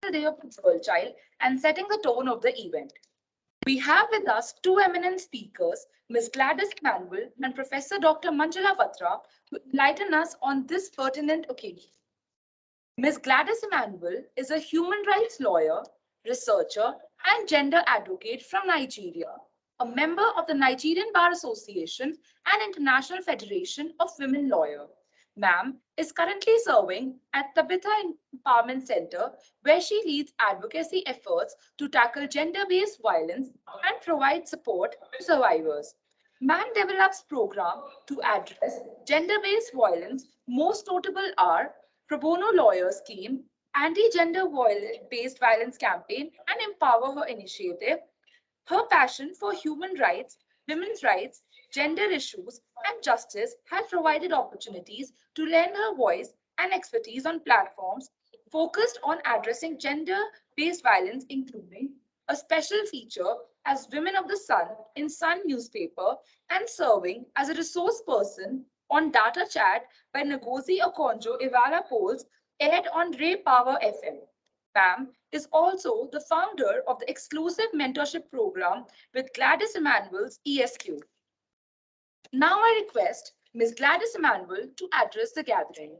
International Day of the Girl Child and setting the tone of the event. We have with us two eminent speakers, Ms. Gladys Manuel and Professor Dr. Manjula Batra, to enlighten us on this pertinent occasion. Ms. Gladys Manuel is a human rights lawyer, researcher, and gender advocate from Nigeria, a member of the Nigerian Bar Association and International Federation of Women Lawyers. Ma'am is currently serving at Tabitha Empowerment Center, where she leads advocacy efforts to tackle gender-based violence and provide support to survivors. Ma'am develops programs to address gender-based violence. Most notable are Pro Bono Lawyer Scheme, Anti-Gender Based Violence Campaign, and Empower Her Initiative. Her passion for human rights, women's rights, gender issues, and justice has provided opportunities to lend her voice and expertise on platforms focused on addressing gender-based violence, including a special feature as Women of the Sun in Sun newspaper and serving as a resource person on Data Chat by Ngozi Okonjo-Iweala polls aired on Ray Power FM. Pam is also the founder of the exclusive mentorship program with Gladys Emanuel's ESQ. Now I request Ms. Gladys Emanuel to address the gathering.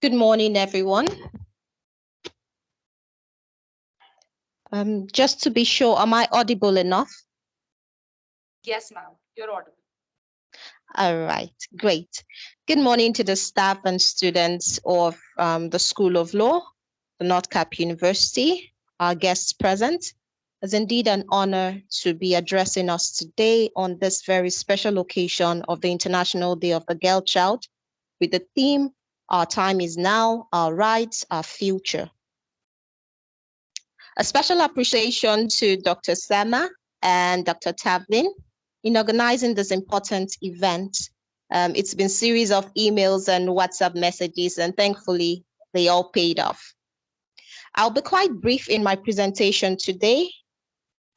Good morning, everyone. Just to be sure, am I audible enough? Yes, ma'am, you're audible. All right, great. Good morning to the staff and students of the School of Law, the Northcap University, our guests present. It's indeed an honor to be addressing us today on this very special occasion of the International Day of the Girl Child with the theme, Our Time is Now, Our Rights, Our Future. A special appreciation to Dr. Sama and Dr. Tavlin in organizing this important event. It's been a series of emails and WhatsApp messages, and thankfully, they all paid off. I'll be quite brief in my presentation today,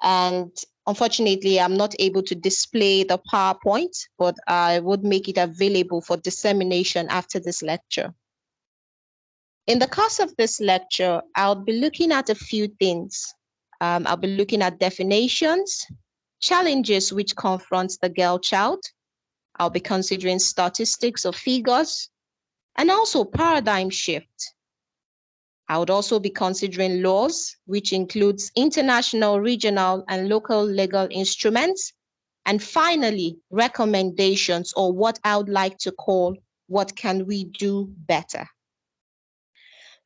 and unfortunately, I'm not able to display the PowerPoint, but I would make it available for dissemination after this lecture. In the course of this lecture, I'll be looking at a few things. I'll be looking at definitions, challenges which confront the girl child. I'll be considering statistics or figures, and also paradigm shift. I would also be considering laws, which includes international, regional, and local legal instruments. And finally, recommendations, or what I would like to call, what can we do better?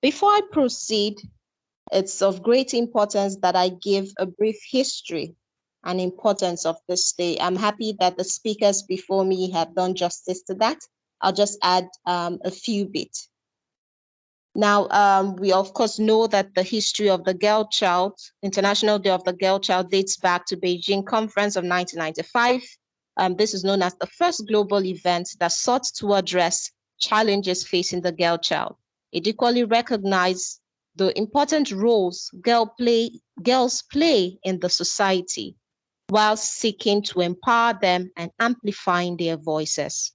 Before I proceed, it's of great importance that I give a brief history and importance of this day. I'm happy that the speakers before me have done justice to that. I'll just add a few bits. Now, we of course know that the history of the girl child, International Day of the Girl Child, dates back to Beijing Conference of 1995. This is known as the first global event that sought to address challenges facing the girl child. It equally recognized the important roles girls play in the society while seeking to empower them and amplifying their voices.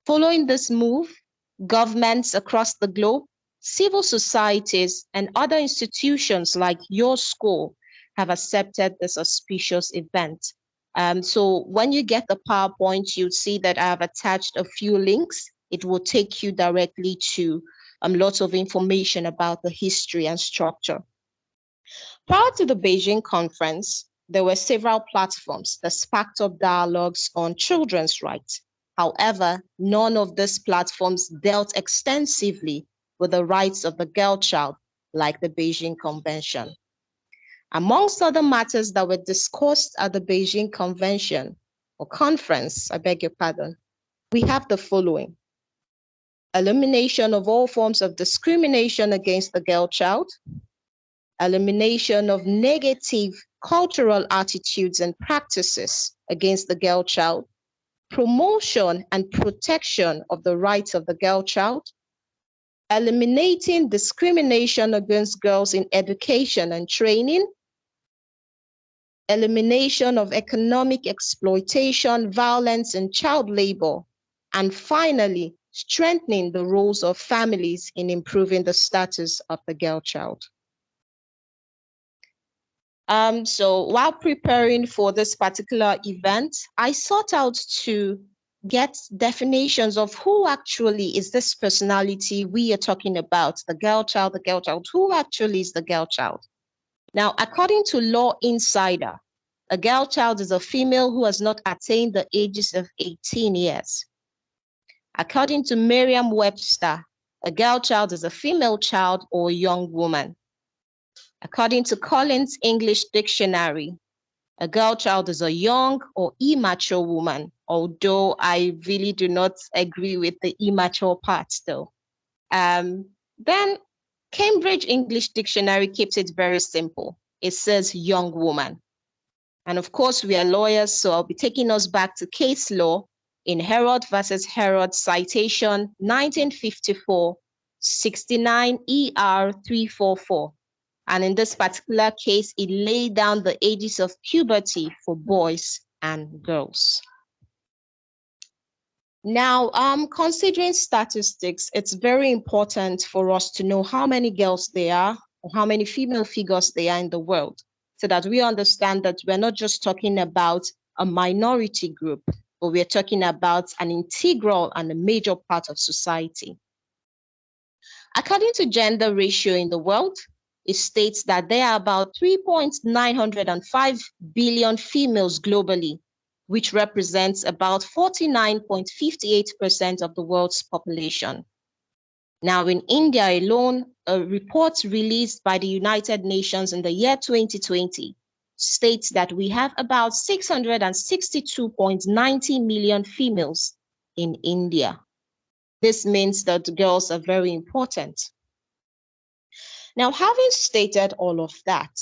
Following this move, governments across the globe, civil societies, and other institutions like your school have accepted this auspicious event. So when you get the PowerPoint, you'll see that I have attached a few links. It will take you directly to lots of information about the history and structure. Prior to the Beijing conference, there were several platforms that sparked up dialogues on children's rights. However, none of these platforms dealt extensively with the rights of the girl child, like the Beijing Convention. Amongst other matters that were discussed at the Beijing Convention or conference, I beg your pardon, we have the following: elimination of all forms of discrimination against the girl child, elimination of negative cultural attitudes and practices against the girl child, promotion and protection of the rights of the girl child, eliminating discrimination against girls in education and training, elimination of economic exploitation, violence, and child labor, and finally, strengthening the roles of families in improving the status of the girl child. So while preparing for this particular event, I sought out to get definitions of who actually is this personality we are talking about, the girl child, who actually is the girl child? Now, according to Law Insider, a girl child is a female who has not attained the ages of 18 years. According to Merriam-Webster, a girl child is a female child or young woman. According to Collins English Dictionary, a girl child is a young or immature woman, although I really do not agree with the immature part though. Then Cambridge English Dictionary keeps it very simple. It says young woman. And of course, we are lawyers, so I'll be taking us back to case law in Herod versus Herod, citation 1954, 69 ER 344. And in this particular case, it laid down the ages of puberty for boys and girls. Now, considering statistics, it's very important for us to know how many girls there are or how many female figures there are in the world, so that we understand that we're not just talking about a minority group, but we're talking about an integral and a major part of society. According to gender ratio in the world, it states that there are about 3.905 billion females globally, which represents about 49.58% of the world's population. Now, in India alone, a report released by the United Nations in the year 2020 states that we have about 662.90 million females in India. This means that girls are very important. Now, having stated all of that,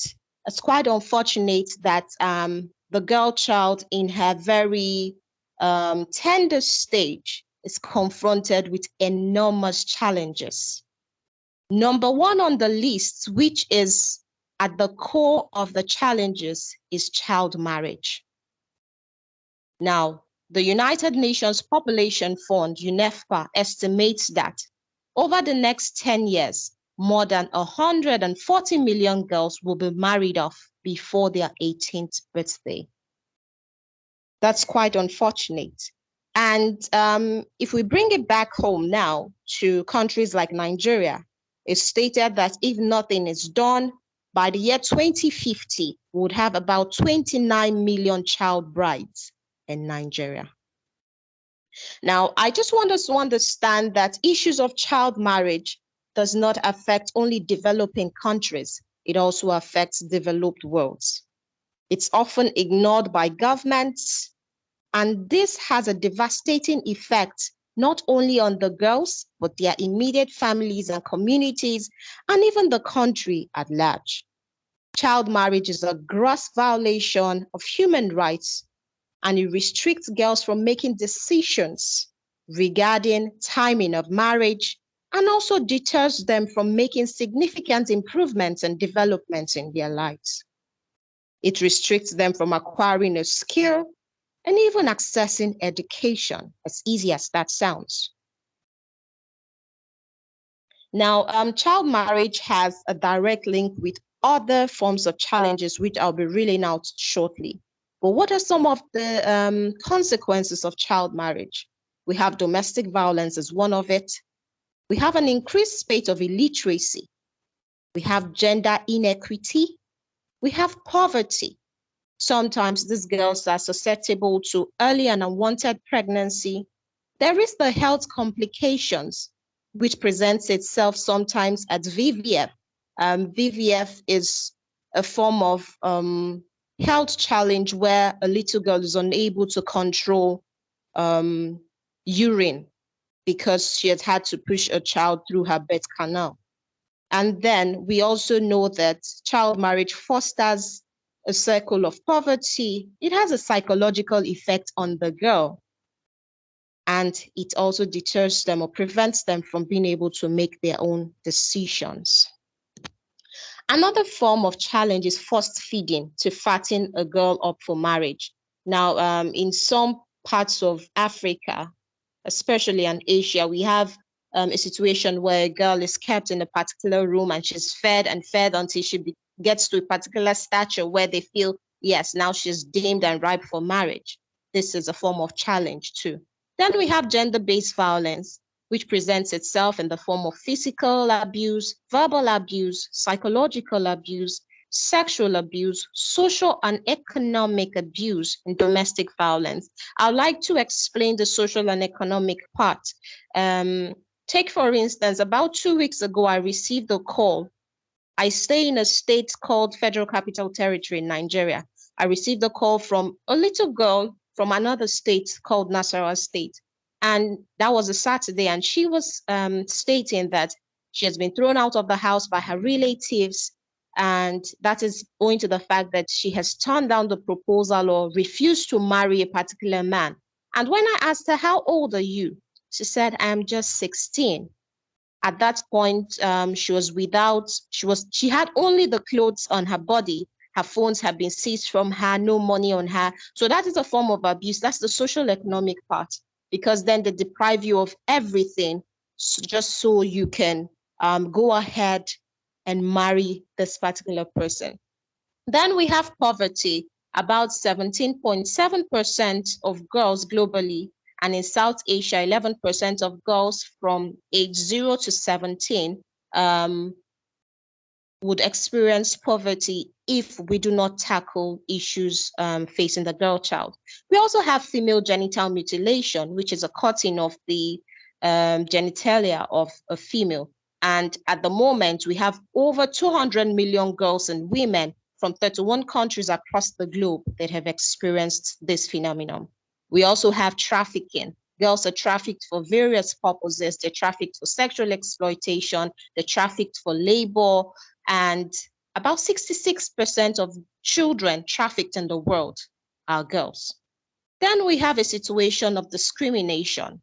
it's quite unfortunate that the girl child in her very tender stage is confronted with enormous challenges. Number one on the list, which is at the core of the challenges, is child marriage. Now, the United Nations Population Fund, UNFPA, estimates that over the next 10 years, more than 140 million girls will be married off before their 18th birthday. That's quite unfortunate. And if we bring it back home now to countries like Nigeria, it's stated that if nothing is done, by the year 2050, we would have about 29 million child brides in Nigeria. Now, I just want us to understand that issues of child marriage does not affect only developing countries. It also affects developed worlds. It's often ignored by governments, and this has a devastating effect not only on the girls, but their immediate families and communities, and even the country at large. Child marriage is a gross violation of human rights, and it restricts girls from making decisions regarding timing of marriage, and also deters them from making significant improvements and developments in their lives. It restricts them from acquiring a skill and even accessing education, as easy as that sounds. Now, child marriage has a direct link with other forms of challenges, which I'll be reeling out shortly. But what are some of the consequences of child marriage? We have domestic violence as one of it. We have an increased rate of illiteracy. We have gender inequity. We have poverty. Sometimes these girls are susceptible to early and unwanted pregnancy. There is the health complications, which presents itself sometimes as VVF. VVF is a form of health challenge where a little girl is unable to control urine because she has had to push a child through her birth canal. And then we also know that child marriage fosters a circle of poverty. It has a psychological effect on the girl, and it also deters them or prevents them from being able to make their own decisions. Another form of challenge is forced feeding to fatten a girl up for marriage. Now, in some parts of Africa, especially in Asia, we have a situation where a girl is kept in a particular room and she's fed and fed until she gets to a particular stature where they feel, yes, now she's deemed and ripe for marriage. This is a form of challenge too. Then we have gender-based violence, which presents itself in the form of physical abuse, verbal abuse, psychological abuse, sexual abuse, social and economic abuse, and domestic violence. I'd like to explain the social and economic part. Take, for instance, about 2 weeks ago, I received a call. I stay in a state called Federal Capital Territory in Nigeria. I received a call from a little girl from another state called Nasarawa State. And that was a Saturday. And she was stating that she has been thrown out of the house by her relatives. And that is owing to the fact that she has turned down the proposal or refused to marry a particular man. And when I asked her, how old are you? She said, I'm just 16. At that point, she had only the clothes on her body. Her phones had been seized from her, no money on her. So that is a form of abuse. That's the social economic part, because then they deprive you of everything just so you can go ahead and marry this particular person. Then we have poverty. About 17.7% of girls globally, and in South Asia, 11% of girls from age 0 to 17 would experience poverty if we do not tackle issues facing the girl child. We also have female genital mutilation, which is a cutting of the genitalia of a female. And at the moment, we have over 200 million girls and women from 31 countries across the globe that have experienced this phenomenon. We also have trafficking. Girls are trafficked for various purposes. They're trafficked for sexual exploitation, they're trafficked for labor, and about 66% of children trafficked in the world are girls. Then we have a situation of discrimination.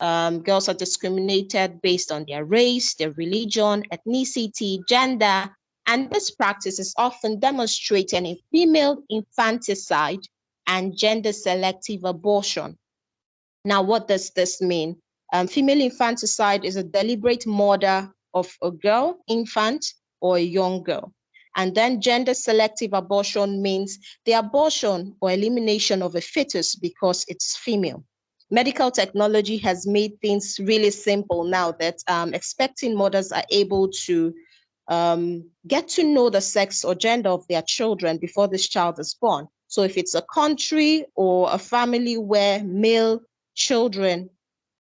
Girls are discriminated based on their race, their religion, ethnicity, gender, and this practice is often demonstrated in female infanticide and gender selective abortion. Now, what does this mean? Female infanticide is a deliberate murder of a girl, infant, or a young girl. And then gender selective abortion means the abortion or elimination of a fetus because it's female. Medical technology has made things really simple now that expecting mothers are able to get to know the sex or gender of their children before this child is born. So if it's a country or a family where male children,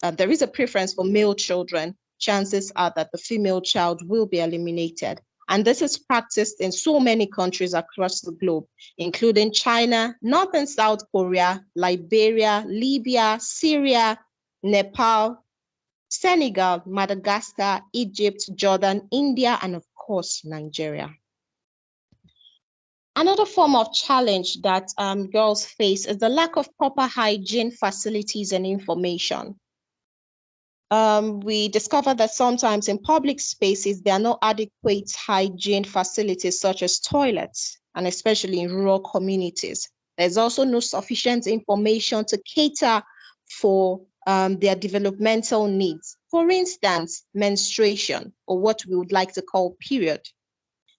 there is a preference for male children, chances are that the female child will be eliminated. And this is practiced in so many countries across the globe, including China, North and South Korea, Liberia, Libya, Syria, Nepal, Senegal, Madagascar, Egypt, Jordan, India, and of course, Nigeria. Another form of challenge that girls face is the lack of proper hygiene facilities and information. We discovered that sometimes in public spaces, there are no adequate hygiene facilities such as toilets, and especially in rural communities. There's also no sufficient information to cater for their developmental needs. For instance, menstruation, or what we would like to call period.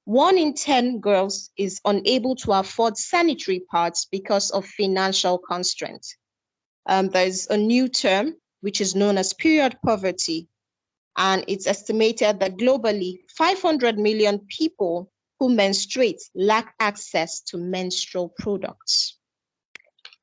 1 in 10 girls is unable to afford sanitary pads because of financial constraints. There's a new term which is known as period poverty, and it's estimated that globally 500 million people who menstruate lack access to menstrual products.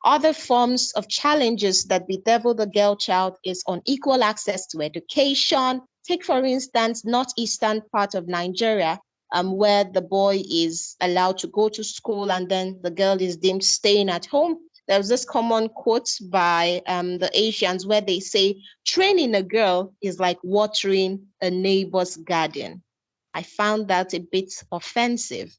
Other forms of challenges that bedevil the girl child is unequal access to education. Take, for instance, northeastern part of Nigeria, where the boy is allowed to go to school and then the girl is deemed staying at home. There's this common quote by the Asians where they say, training a girl is like watering a neighbor's garden. I found that a bit offensive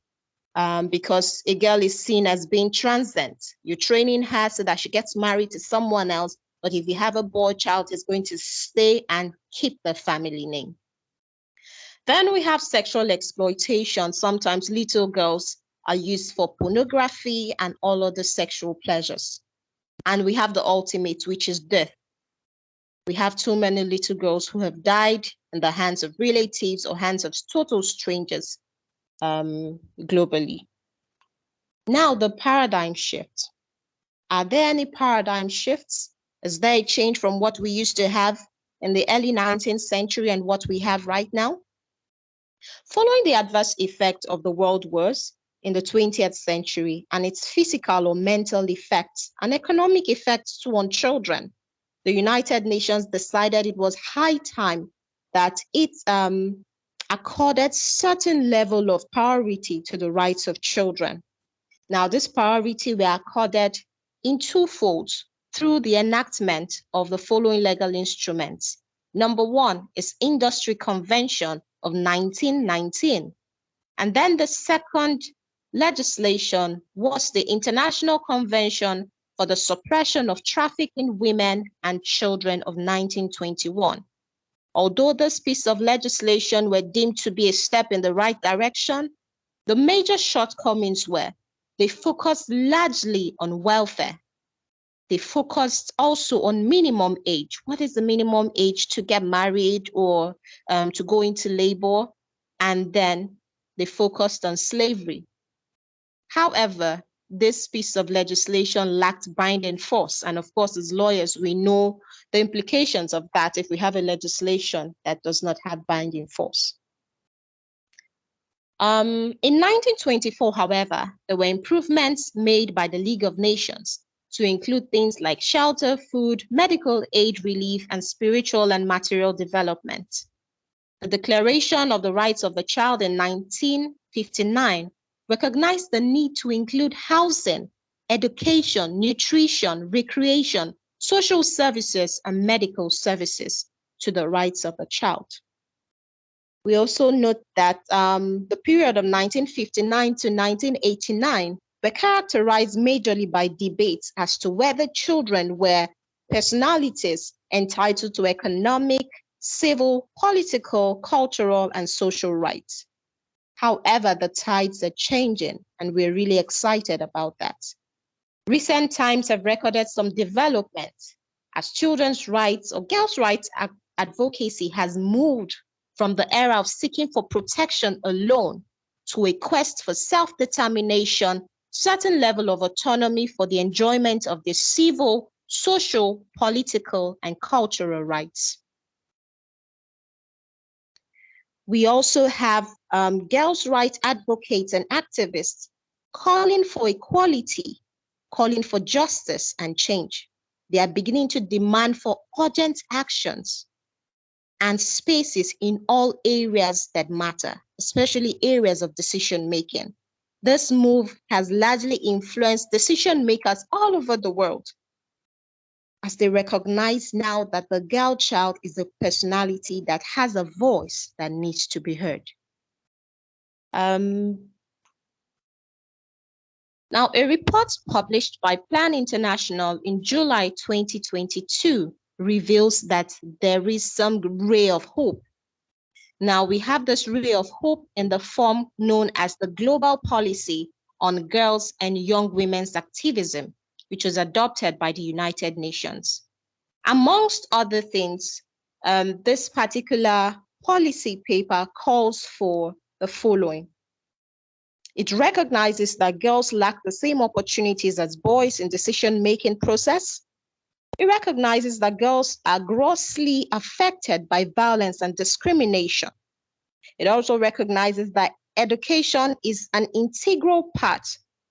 because a girl is seen as being transient. You're training her so that she gets married to someone else. But if you have a boy child, it's going to stay and keep the family name. Then we have sexual exploitation. Sometimes little girls are used for pornography and all other sexual pleasures. And we have the ultimate, which is death. We have too many little girls who have died in the hands of relatives or hands of total strangers globally. Now, the paradigm shift. Are there any paradigm shifts? Is there a change from what we used to have in the early 19th century and what we have right now? Following the adverse effect of the world wars in the 20th century and its physical or mental effects and economic effects too on children, the United Nations decided it was high time that it accorded certain level of priority to the rights of children. Now, this priority were accorded in two folds through the enactment of the following legal instruments. Number one is Industry Convention of 1919. And then the second legislation was the International Convention for the Suppression of Trafficking Women and Children of 1921. Although this piece of legislation were deemed to be a step in the right direction, the major shortcomings were they focused largely on welfare. They focused also on minimum age. What is the minimum age to get married or to go into labor? And then they focused on slavery. However, this piece of legislation lacked binding force. And of course, as lawyers, we know the implications of that if we have a legislation that does not have binding force. In 1924, however, there were improvements made by the League of Nations to include things like shelter, food, medical aid relief, and spiritual and material development. The Declaration of the Rights of the Child in 1959 recognized the need to include housing, education, nutrition, recreation, social services, and medical services to the rights of the child. We also note that the period of 1959 to 1989 were characterized majorly by debates as to whether children were personalities entitled to economic, civil, political, cultural, and social rights. However, the tides are changing, and we're really excited about that. Recent times have recorded some developments as children's rights or girls' rights advocacy has moved from the era of seeking for protection alone to a quest for self-determination, certain level of autonomy for the enjoyment of their civil, social, political, and cultural rights. We also have girls' rights advocates and activists calling for equality, calling for justice and change. They are beginning to demand for urgent actions and spaces in all areas that matter, especially areas of decision-making. This move has largely influenced decision makers all over the world, as they recognize now that the girl child is a personality that has a voice that needs to be heard. Now, a report published by Plan International in July 2022 reveals that there is some ray of hope. Now, we have this ray of hope in the form known as the Global Policy on Girls and Young Women's Activism, which was adopted by the United Nations. Amongst other things, this particular policy paper calls for the following. It recognizes that girls lack the same opportunities as boys in decision-making process. It recognizes that girls are grossly affected by violence and discrimination. It also recognizes that education is an integral part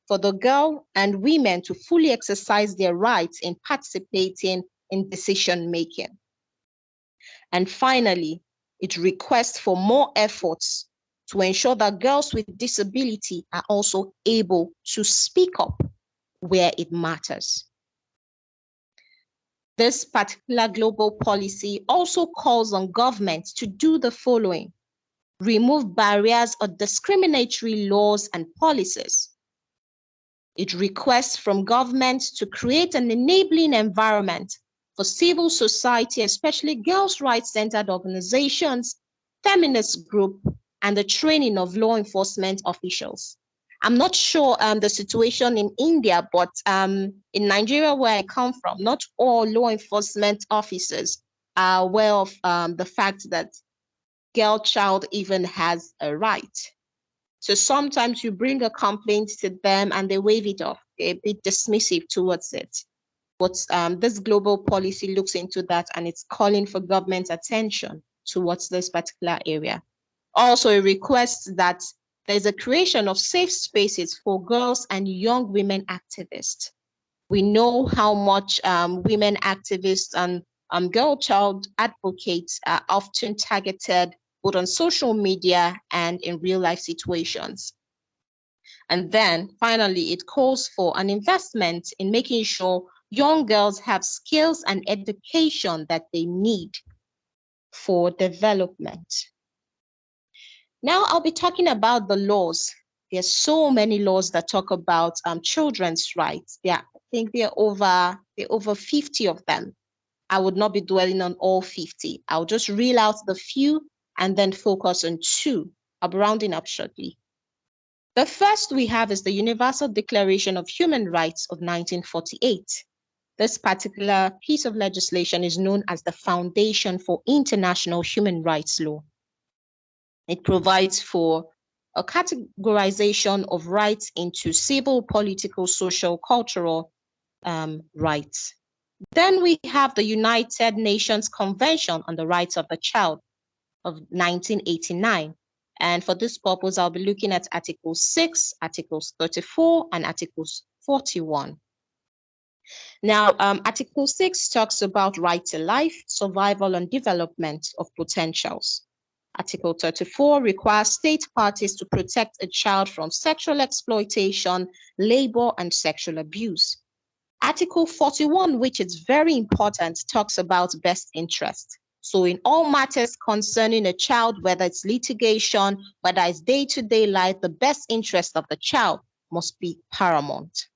for the girl and women to fully exercise their rights in participating in decision-making. And finally, it requests for more efforts to ensure that girls with disability are also able to speak up where it matters. This particular global policy also calls on governments to do the following: remove barriers or discriminatory laws and policies. It requests from governments to create an enabling environment for civil society, especially girls' rights-centered organizations, feminist group, and the training of law enforcement officials. I'm not sure the situation in India, but in Nigeria, where I come from, not all law enforcement officers are aware of the fact that girl child even has a right. So sometimes you bring a complaint to them and they wave it off, they're a bit dismissive towards it. But this global policy looks into that and it's calling for government attention towards this particular area. Also, it requests that there's a creation of safe spaces for girls and young women activists. We know how much women activists and girl child advocates are often targeted both on social media and in real life situations. And then finally, it calls for an investment in making sure young girls have skills and education that they need for development. Now I'll be talking about the laws. There's so many laws that talk about children's rights. I think there are over 50 of them. I would not be dwelling on all 50. I'll just reel out the few and then focus on two. I'll be rounding up shortly. The first we have is the Universal Declaration of Human Rights of 1948. This particular piece of legislation is known as the foundation for international human rights law. It provides for a categorization of rights into civil, political, social, cultural rights. Then we have the United Nations Convention on the Rights of the Child of 1989. And for this purpose, I'll be looking at Article 6, Articles 34, and Articles 41. Now, Article 6 talks about right to life, survival, and development of potentials. Article 34 requires state parties to protect a child from sexual exploitation, labor, and sexual abuse. Article 41, which is very important, talks about best interest. So in all matters concerning a child, whether it's litigation, whether it's day-to-day life, the best interest of the child must be paramount.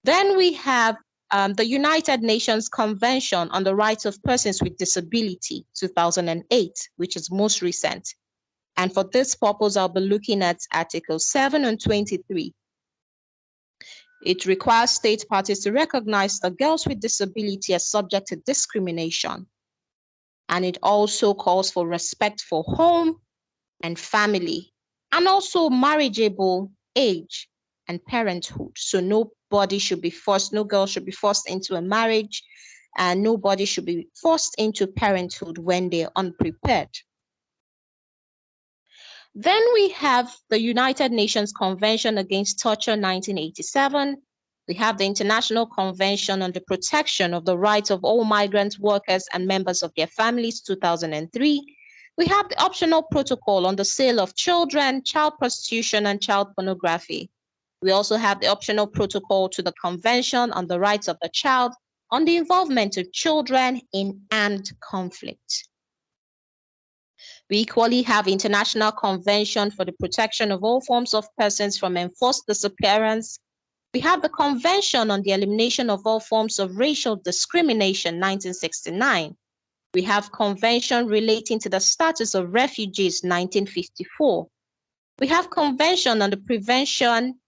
Then we have the United Nations Convention on the Rights of Persons with Disability, 2008, which is most recent. And for this purpose, I'll be looking at Article 7 and 23. It requires state parties to recognize that girls with disability are subject to discrimination. And it also calls for respect for home and family, and also marriageable age and parenthood. So nobody should be forced, no girl should be forced into a marriage, and nobody should be forced into parenthood when they're unprepared. Then we have the United Nations Convention Against Torture, 1987. We have the International Convention on the Protection of the Rights of All Migrant Workers and Members of their Families, 2003. We have the Optional Protocol on the Sale of Children, Child Prostitution, and Child Pornography. We also have the Optional Protocol to the Convention on the Rights of the Child on the involvement of children in armed conflict. We equally have International Convention for the Protection of All Forms of Persons from Enforced Disappearance. We have the Convention on the Elimination of All Forms of Racial Discrimination, 1969. We have Convention relating to the Status of Refugees, 1954. We have Convention on the Prevention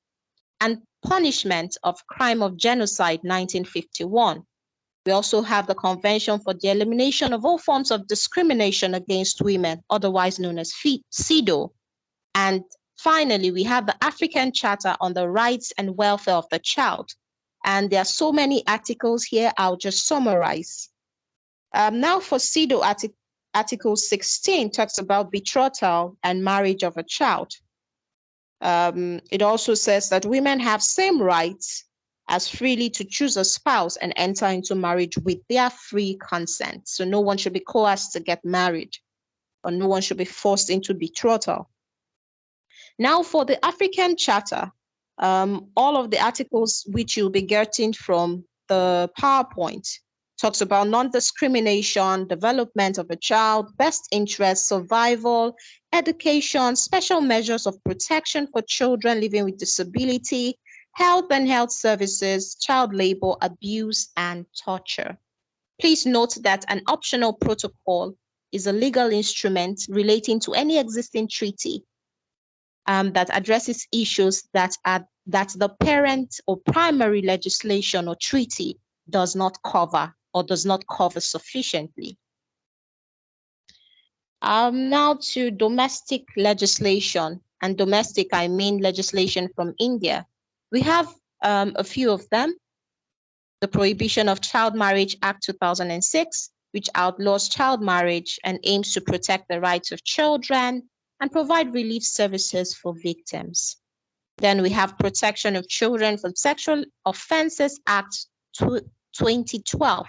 and Punishment of Crime of Genocide, 1951. We also have the Convention for the Elimination of All Forms of Discrimination Against Women, otherwise known as CEDAW. And finally, we have the African Charter on the Rights and Welfare of the Child. And there are so many articles here, I'll just summarize. Now for CEDAW, Article 16 talks about betrothal and marriage of a child. It also says that women have same rights as freely to choose a spouse and enter into marriage with their free consent. So no one should be coerced to get married, or no one should be forced into betrothal. Now for the African Charter, all of the articles which you'll be getting from the PowerPoint talks about non-discrimination, development of a child, best interest, survival, education, special measures of protection for children living with disability, health and health services, child labor, abuse, and torture. Please note that an optional protocol is a legal instrument relating to any existing treaty that addresses issues that the parent or primary legislation or treaty does not cover or does not cover sufficiently. Now to domestic legislation, and domestic, I mean legislation from India. We have a few of them. The Prohibition of Child Marriage Act 2006, which outlaws child marriage and aims to protect the rights of children and provide relief services for victims. Then we have Protection of Children from Sexual Offences Act 2012.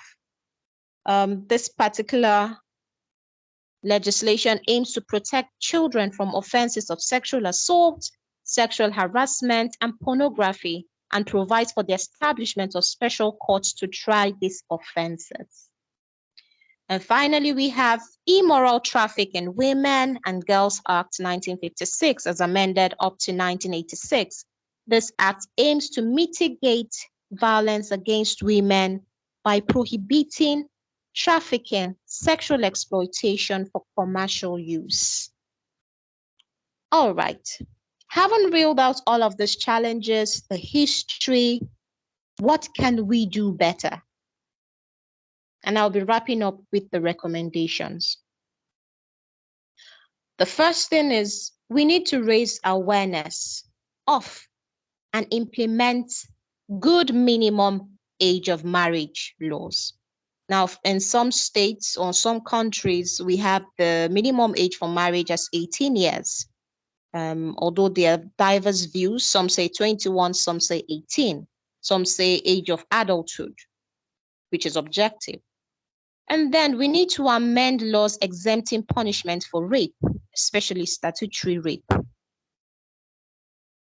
This particular legislation aims to protect children from offenses of sexual assault, sexual harassment, and pornography, and provides for the establishment of special courts to try these offenses. And finally, we have Immoral Traffic in Women and Girls Act 1956, as amended up to 1986. This act aims to mitigate violence against women by prohibiting trafficking, sexual exploitation for commercial use. All right, having reeled out all of these challenges, the history, what can we do better? And I'll be wrapping up with the recommendations. The first thing is we need to raise awareness of and implement good minimum age of marriage laws. Now, in some states or some countries, we have the minimum age for marriage as 18 years. Although there are diverse views, some say 21, some say 18, some say age of adulthood, which is objective. And then we need to amend laws exempting punishment for rape, especially statutory rape.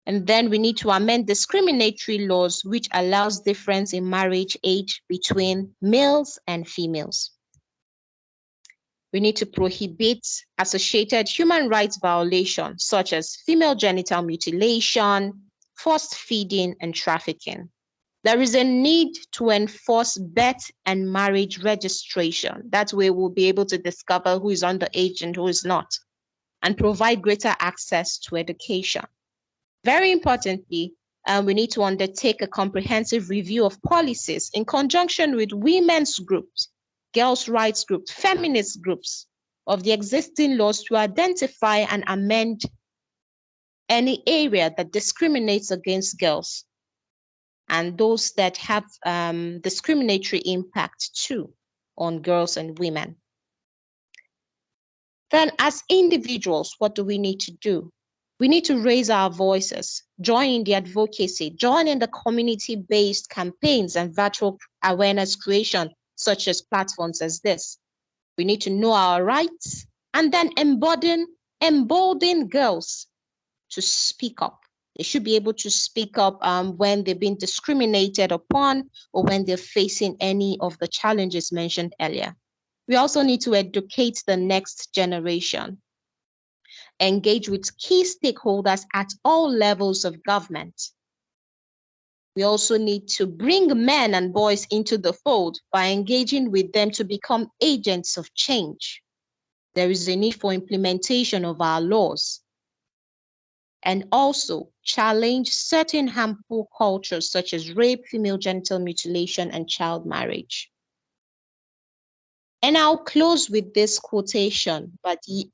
And then we need to amend discriminatory laws, which allows difference in marriage age between males and females. We need to prohibit associated human rights violations, such as female genital mutilation, forced feeding, and trafficking. There is a need to enforce birth and marriage registration. That way we'll be able to discover who is underage and who is not, and provide greater access to education. Very importantly, we need to undertake a comprehensive review of policies in conjunction with women's groups, girls' rights groups, feminist groups of the existing laws to identify and amend any area that discriminates against girls and those that have discriminatory impact too on girls and women. Then as individuals, what do we need to do? We need to raise our voices, join in the advocacy, join in the community-based campaigns and virtual awareness creation, such as platforms as this. We need to know our rights and then embolden girls to speak up. They should be able to speak up when they've been discriminated upon or when they're facing any of the challenges mentioned earlier. We also need to educate the next generation, engage with key stakeholders at all levels of government. We also need to bring men and boys into the fold by engaging with them to become agents of change. There is a need for implementation of our laws, and also challenge certain harmful cultures such as rape, female genital mutilation, and child marriage. And I'll close with this quotation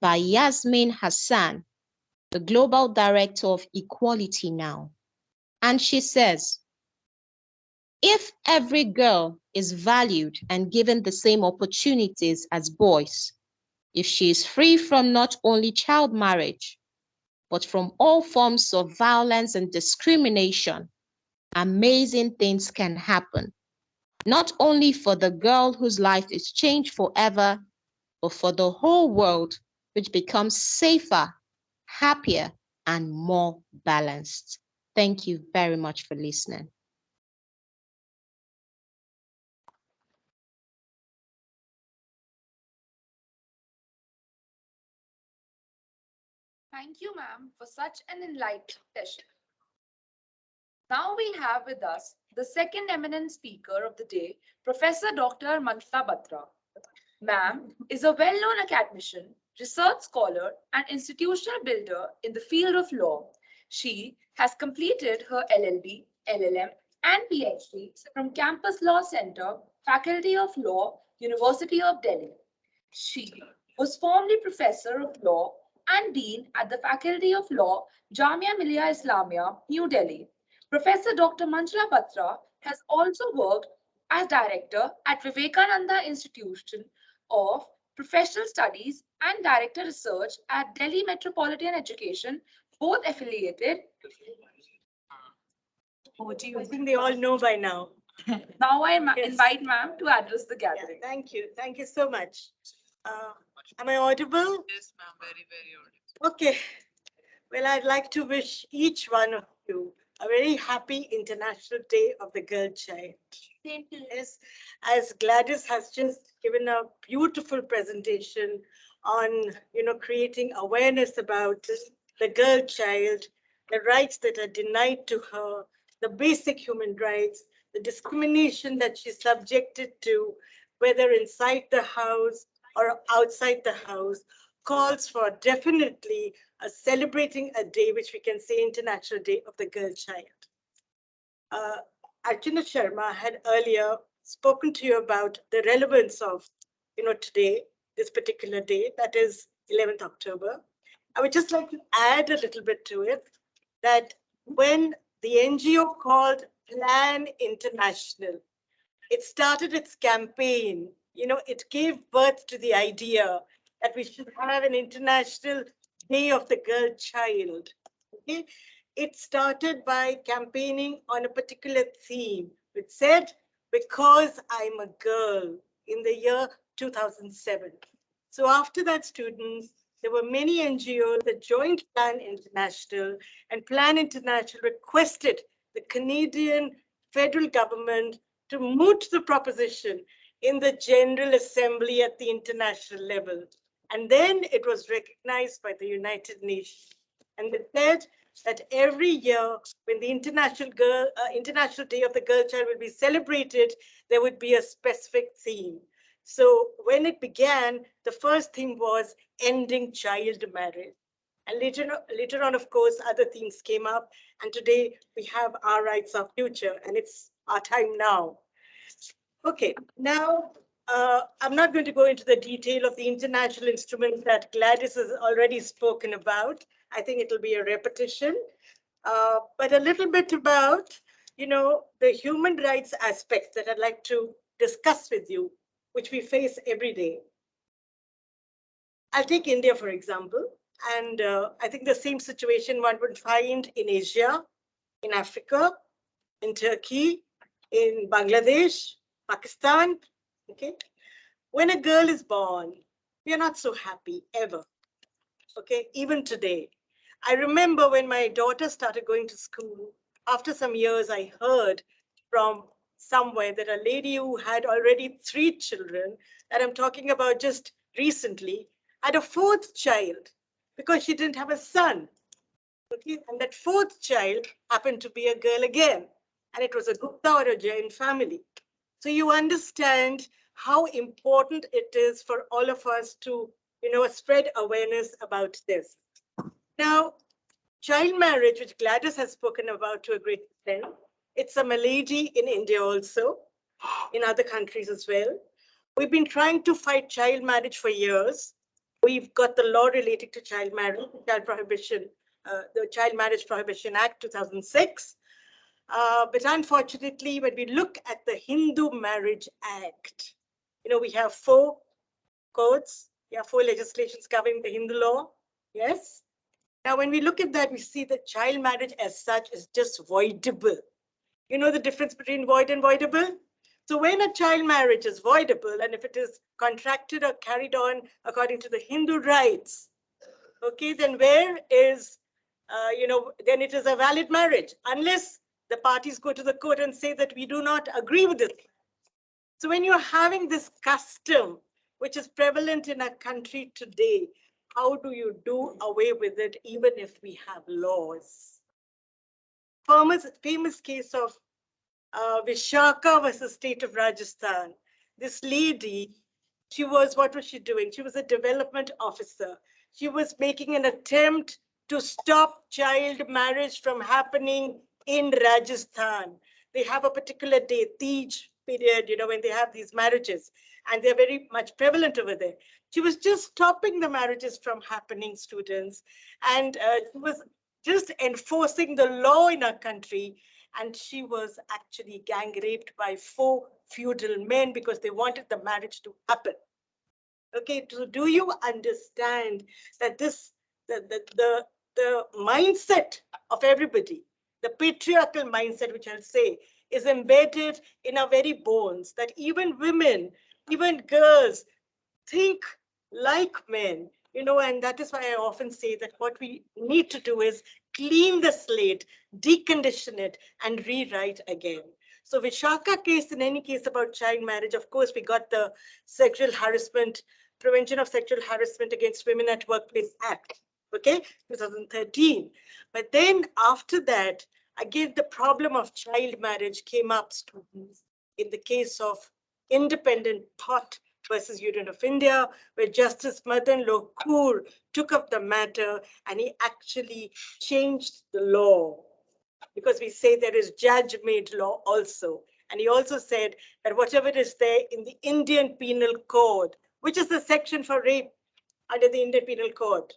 by Yasmin Hassan, the Global Director of Equality Now. And she says, if every girl is valued and given the same opportunities as boys, if she is free from not only child marriage, but from all forms of violence and discrimination, amazing things can happen, not only for the girl whose life is changed forever, but for the whole world, which becomes safer, happier, and more balanced. Thank you very much for listening. Thank you, ma'am, for such an enlightening session. Now we have with us the second eminent speaker of the day, Professor Dr. Manjula Batra. Ma'am is a well-known academician, research scholar, and institutional builder in the field of law. She has completed her LLB, LLM, and PhD from Campus Law Center, Faculty of Law, University of Delhi. She was formerly Professor of Law and Dean at the Faculty of Law, Jamia Millia Islamia, New Delhi. Professor Dr. Manjula Batra has also worked as Director at Vivekananda Institution of Professional Studies and Director Research at Delhi Metropolitan Education, both affiliated. Over to you. I think they all know by now. Now I Yes. invite ma'am to address the Yeah, gathering. thank you. Thank you so much. Am I audible? Yes, ma'am, very, very audible. Okay. Well, I'd like to wish each one of you a very happy International Day of the Girl Child. Yes, as Gladys has just given a beautiful presentation on, creating awareness about the girl child, the rights that are denied to her, the basic human rights, the discrimination that she's subjected to, whether inside the house or outside the house, calls for definitely celebrating a day which we can say International Day of the Girl Child. Archana Sharma had earlier spoken to you about the relevance of, today, this particular day, that is 11th October. I would just like to add a little bit to it, that when the NGO called Plan International, it started its campaign, it gave birth to the idea that we should have an International Day of the Girl Child. Okay? It started by campaigning on a particular theme, which said, because I'm a girl, in the year 2007. So after that, students, there were many NGOs that joined Plan International, and Plan International requested the Canadian federal government to moot the proposition in the General Assembly at the international level. And then it was recognized by the United Nations. And they said that every year when the International Day of the Girl Child will be celebrated, there would be a specific theme. So when it began, the first theme was ending child marriage. And later on, of course, other themes came up. And today we have our rights, our future, and it's our time now. Okay, now I'm not going to go into the detail of the international instruments that Gladys has already spoken about. I think it'll be a repetition, but a little bit about, the human rights aspects that I'd like to discuss with you, which we face every day. I'll take India, for example, and I think the same situation one would find in Asia, in Africa, in Turkey, in Bangladesh, Pakistan. Okay, when a girl is born, we are not so happy ever. Okay, even today. I remember when my daughter started going to school, after some years, I heard from somewhere that a lady who had already 3 children, that I'm talking about just recently, had a 4th child because she didn't have a son. Okay, and that 4th child happened to be a girl again, and it was a Gupta or a Jain family. So you understand how important it is for all of us to, spread awareness about this. Now, child marriage, which Gladys has spoken about to a great extent, it's a malady in India also, in other countries as well. We've been trying to fight child marriage for years. We've got the law relating to child marriage, the Child Marriage Prohibition Act 2006. But unfortunately, when we look at the Hindu Marriage Act, we have 4 codes, 4 legislations covering the Hindu law. Yes. Now, when we look at that, we see that child marriage as such is just voidable. You know the difference between void and voidable? So when a child marriage is voidable, and if it is contracted or carried on according to the Hindu rights, okay, then where is, then it is a valid marriage, unless the parties go to the court and say that we do not agree with it. So when you're having this custom, which is prevalent in our country today, how do you do away with it, even if we have laws? Famous case of Vishaka versus state of Rajasthan. This lady, what was she doing? She was a development officer. She was making an attempt to stop child marriage from happening in Rajasthan. They have a particular day, Tej period, when they have these marriages, and they're very much prevalent over there. She was just stopping the marriages from happening, students, and she was just enforcing the law in our country. And she was actually gang raped by 4 feudal men because they wanted the marriage to happen. Okay, so do you understand that the mindset of everybody, the patriarchal mindset, which I'll say, is embedded in our very bones, that even women, even girls think like men, and that is why I often say that what we need to do is clean the slate, decondition it, and rewrite again. So Vishaka case, in any case about child marriage, of course, we got the Sexual Harassment, Prevention of Sexual Harassment Against Women at Workplace Act, okay, 2013. But then after that, again, the problem of child marriage came up, students, in the case of Independent Thought versus Union of India, where Justice Madan Lokur took up the matter and he actually changed the law, because we say there is judge-made law also. And he also said that whatever is there in the Indian Penal Code, which is the section for rape under the Indian Penal Code,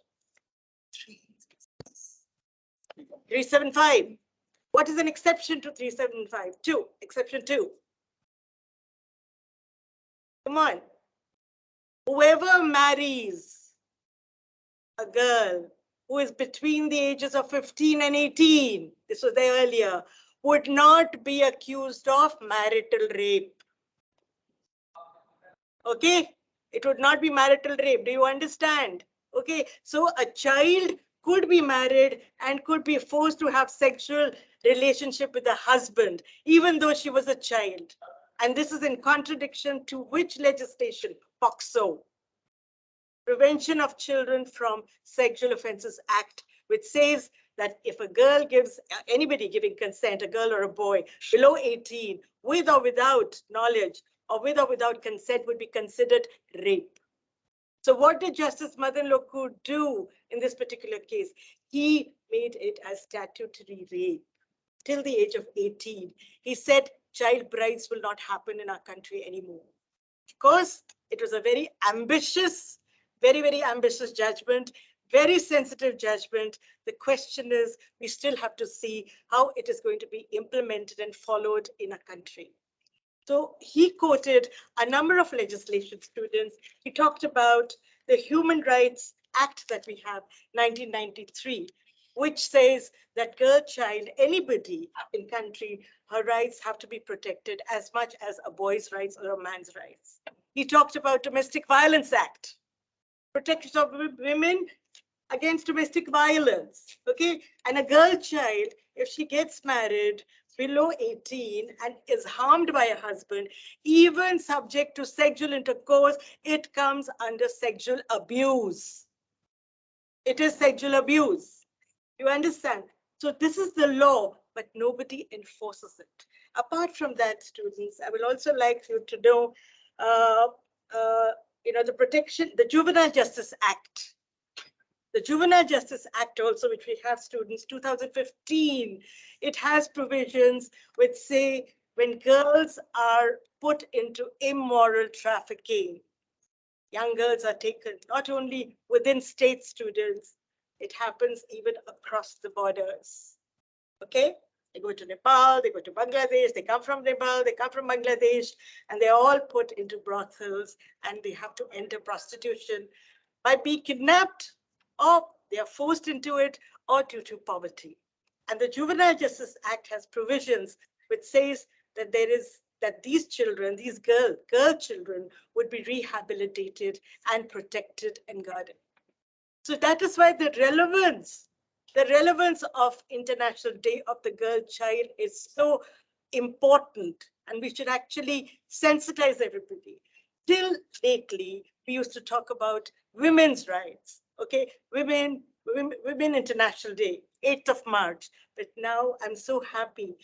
375. What is an exception to 375? 2, exception 2. Come on. Whoever marries a girl who is between the ages of 15 and 18, this was there earlier, would not be accused of marital rape. Okay, it would not be marital rape. Do you understand? Okay, so a child could be married and could be forced to have sexual relationship with a husband, even though she was a child. And this is in contradiction to which legislation? POCSO, Prevention of Children from Sexual Offences Act, which says that if a girl gives, anybody giving consent, a girl or a boy below 18, with or without knowledge or with or without consent, would be considered rape. So what did Justice Madan Lokur do in this particular case? He made it as statutory rape till the age of 18. He said child brides will not happen in our country anymore. Of course, it was a very ambitious, very, very ambitious judgment, very sensitive judgment. The question is, we still have to see how it is going to be implemented and followed in a country. So he quoted a number of legislation, students. He talked about the Human Rights Act that we have, 1993, which says that girl, child, anybody in country, her rights have to be protected as much as a boy's rights or a man's rights. He talked about Domestic Violence Act, protection of women against domestic violence, okay? And a girl child, if she gets married below 18 and is harmed by a husband, even subject to sexual intercourse, it comes under sexual abuse. It is sexual abuse. You understand? So this is the law, but nobody enforces it. Apart from that, students, I would also like you to know, the Juvenile Justice Act. The Juvenile Justice Act also, which we have, students, 2015, it has provisions which say when girls are put into immoral trafficking, young girls are taken not only within state, students, it happens even across the borders. Okay? They go to Nepal, they go to Bangladesh, they come from Nepal, they come from Bangladesh, and they're all put into brothels and they have to enter prostitution by being kidnapped, or they are forced into it, or due to poverty. And the Juvenile Justice Act has provisions which says that these children, these girl children, would be rehabilitated and protected and guarded. So that is why the relevance of International Day of the Girl Child is so important, and we should actually sensitize everybody. Till lately, we used to talk about women's rights, okay? Women International Day, 8th of March. But now I'm so happy,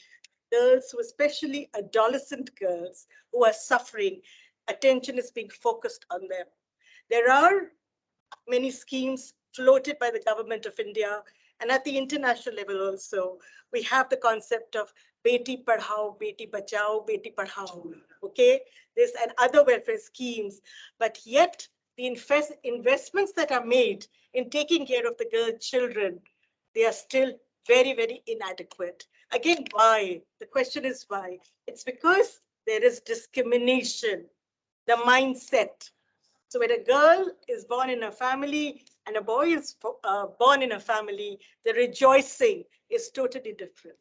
girls, especially adolescent girls who are suffering, attention is being focused on them. There are many schemes floated by the government of India, and at the international level also, we have the concept of Beti Padhao, Beti Bachao, Beti Padhao, okay? This and other welfare schemes, but yet the investments that are made in taking care of the girl children, they are still very, very inadequate. Again, why? The question is why? It's because there is discrimination, the mindset. So when a girl is born in a family and a boy is born in a family, the rejoicing is totally different.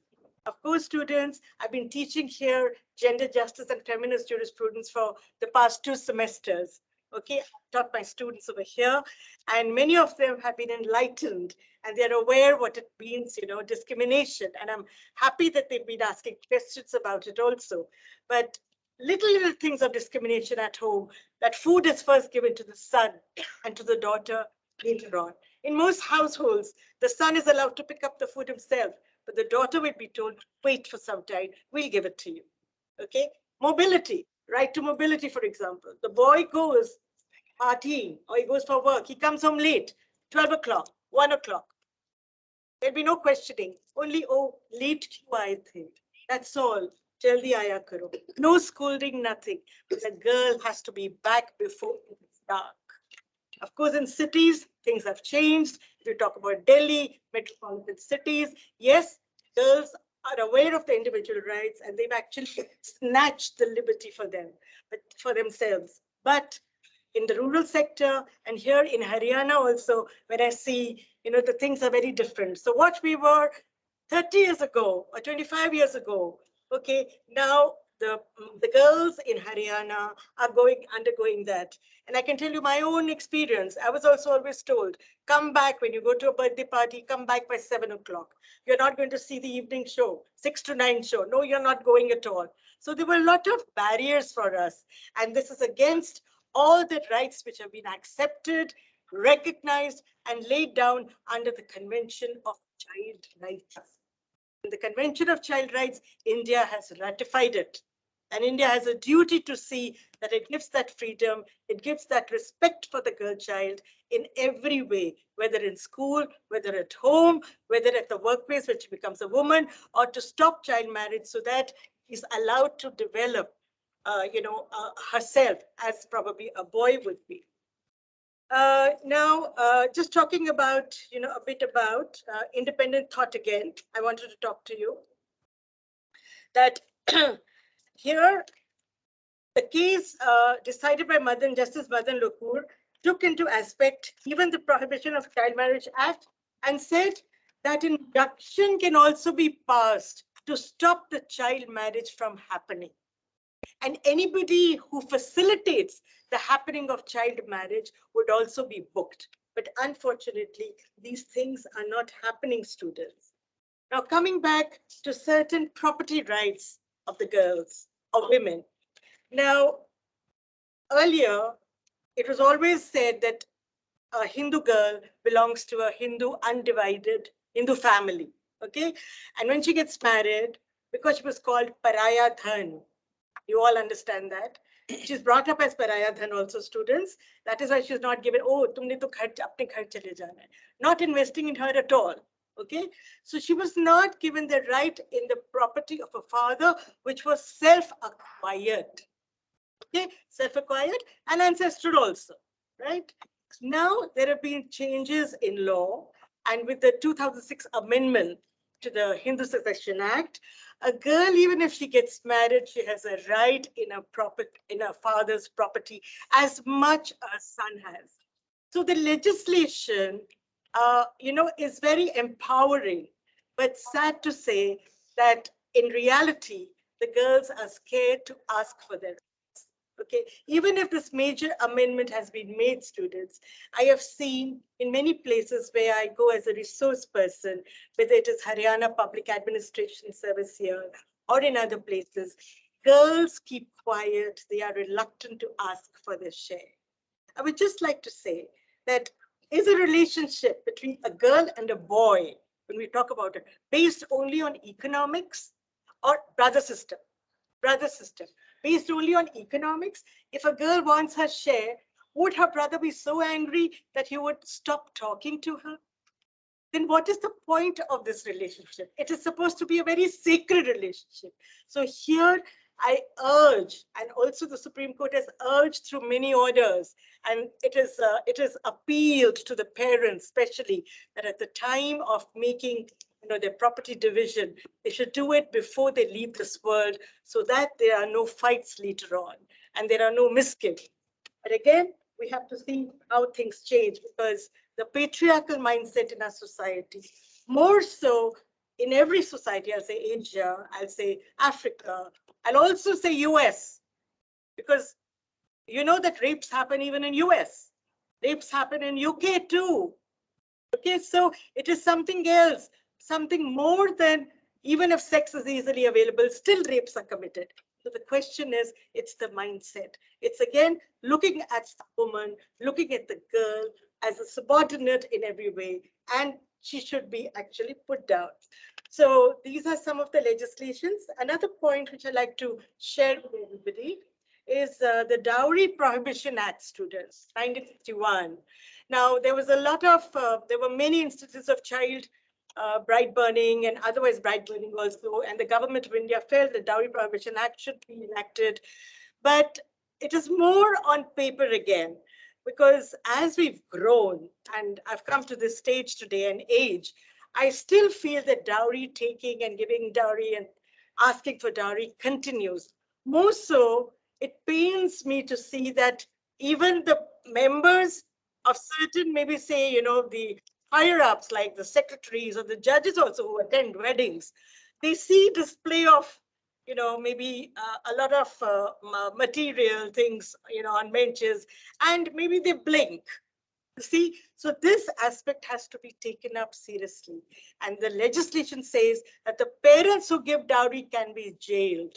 Of course, students, I've been teaching here gender justice and feminist jurisprudence for the past 2 semesters. Okay, I've taught my students over here, and many of them have been enlightened and they're aware what it means, discrimination. And I'm happy that they've been asking questions about it also. But little things of discrimination at home, that food is first given to the son and to the daughter later on. In most households, the son is allowed to pick up the food himself, but the daughter will be told, wait for some time, we'll give it to you. Okay, mobility, right to mobility, for example. The boy goes partying or he goes for work, he comes home late, 12 o'clock, 1 o'clock. There'll be no questioning, only, oh, late I think. That's all. Jaldi aaya karo. No scolding, nothing. The girl has to be back before it's dark. Of course, in cities, things have changed. If you talk about Delhi, metropolitan cities, yes, girls are aware of the individual rights and they've actually snatched the liberty for them, but for themselves. But in the rural sector and here in Haryana also, when I see, the things are very different. So what we were 30 years ago or 25 years ago, okay, now the girls in Haryana are undergoing that. And I can tell you my own experience. I was also always told, come back when you go to a birthday party, come back by 7 o'clock. You're not going to see the evening show, 6 to 9 show. No, you're not going at all. So there were a lot of barriers for us. And this is against all the rights which have been accepted, recognized, and laid down under the Convention of Child Rights. In the Convention of Child Rights, India has ratified it. And India has a duty to see that it gives that freedom, it gives that respect for the girl child in every way, whether in school, whether at home, whether at the workplace when she becomes a woman, or to stop child marriage so that she's allowed to develop, herself as probably a boy would be. Now, just talking about, a bit about independent thought again, I wanted to talk to you that here, the case decided by Justice Madan Lokur took into aspect even the Prohibition of Child Marriage Act and said that injunction can also be passed to stop the child marriage from happening. And anybody who facilitates the happening of child marriage would also be booked. But unfortunately, these things are not happening, students. Now, coming back to certain property rights of the girls, of women. Now, earlier, it was always said that a Hindu girl belongs to a Hindu undivided Hindu family, okay? And when she gets married, because she was called Paraya Dhan, you all understand that. She's brought up as Paraya Dhan also, students. That is why she's not given, oh, tumne to apne ghar chale jana hai. Not investing in her at all. Okay, so she was not given the right in the property of a father, which was self-acquired. Okay, self-acquired and ancestral also, right? Now there have been changes in law, and with the 2006 amendment to the Hindu Succession Act, a girl, even if she gets married, she has a right in a father's property as much as son has. So the legislation, is very empowering, but sad to say that in reality, the girls are scared to ask for their rights. Okay, even if this major amendment has been made, students, I have seen in many places where I go as a resource person, whether it is Haryana Public Administration Service here or in other places, girls keep quiet. They are reluctant to ask for their share. I would just like to say that is a relationship between a girl and a boy, when we talk about it, based only on economics or brother sister? Brother sister. based only on economics. If a girl wants her share, would her brother be so angry that he would stop talking to her? Then what is the point of this relationship? It is supposed to be a very sacred relationship. So here I urge, and also the Supreme Court has urged through many orders, and it is appealed to the parents, especially, that at the time of making their property division, they should do it before they leave this world, so that there are no fights later on and there are no misgivings. But again, we have to see how things change, because the patriarchal mindset in our society, more so in every society, I'll say Asia, I'll say Africa, I'll also say US, because you know that rapes happen even in US. Rapes happen in UK too. Okay, so it is something else, something more than, even if sex is easily available, still rapes are committed. So the question is, it's the mindset. It's again looking at the woman, looking at the girl as a subordinate in every way, and she should be actually put down. So these are some of the legislations. Another point which I'd like to share with everybody is the Dowry Prohibition Act, students, 1961. Now, there was a lot of, there were many instances of child bride burning and otherwise bride burning also, and the government of India felt the Dowry Prohibition Act should be enacted. But it is more on paper again, because as we've grown, and I've come to this stage today and age, I still feel that dowry taking and giving dowry and asking for dowry continues. More so, it pains me to see that even the members of certain, maybe say, the higher ups like the secretaries or the judges also who attend weddings, they see display of, maybe a lot of material things, on benches, and maybe they blink. See, so this aspect has to be taken up seriously. And the legislation says that the parents who give dowry can be jailed,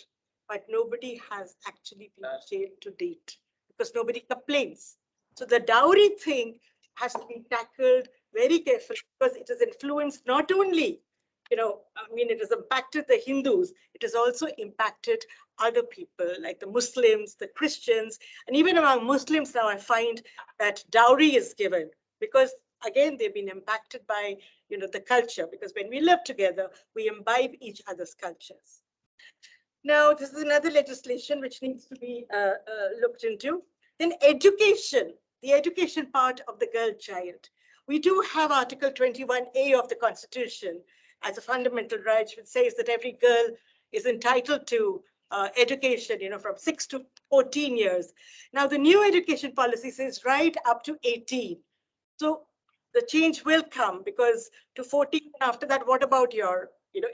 but nobody has actually been jailed to date because nobody complains. So the dowry thing has to be tackled very carefully, because it has influenced not only, it has impacted the Hindus, it has also impacted other people like the Muslims, the Christians, and even among Muslims now I find that dowry is given, because again, they've been impacted by, the culture, because when we live together, we imbibe each other's cultures. Now, this is another legislation which needs to be looked into. Then education, the education part of the girl child. We do have Article 21A of the Constitution as a fundamental right, which says that every girl is entitled to education, from 6 to 14 years. Now, the new education policy says right up to 18. So the change will come, because to 14, after that, what about your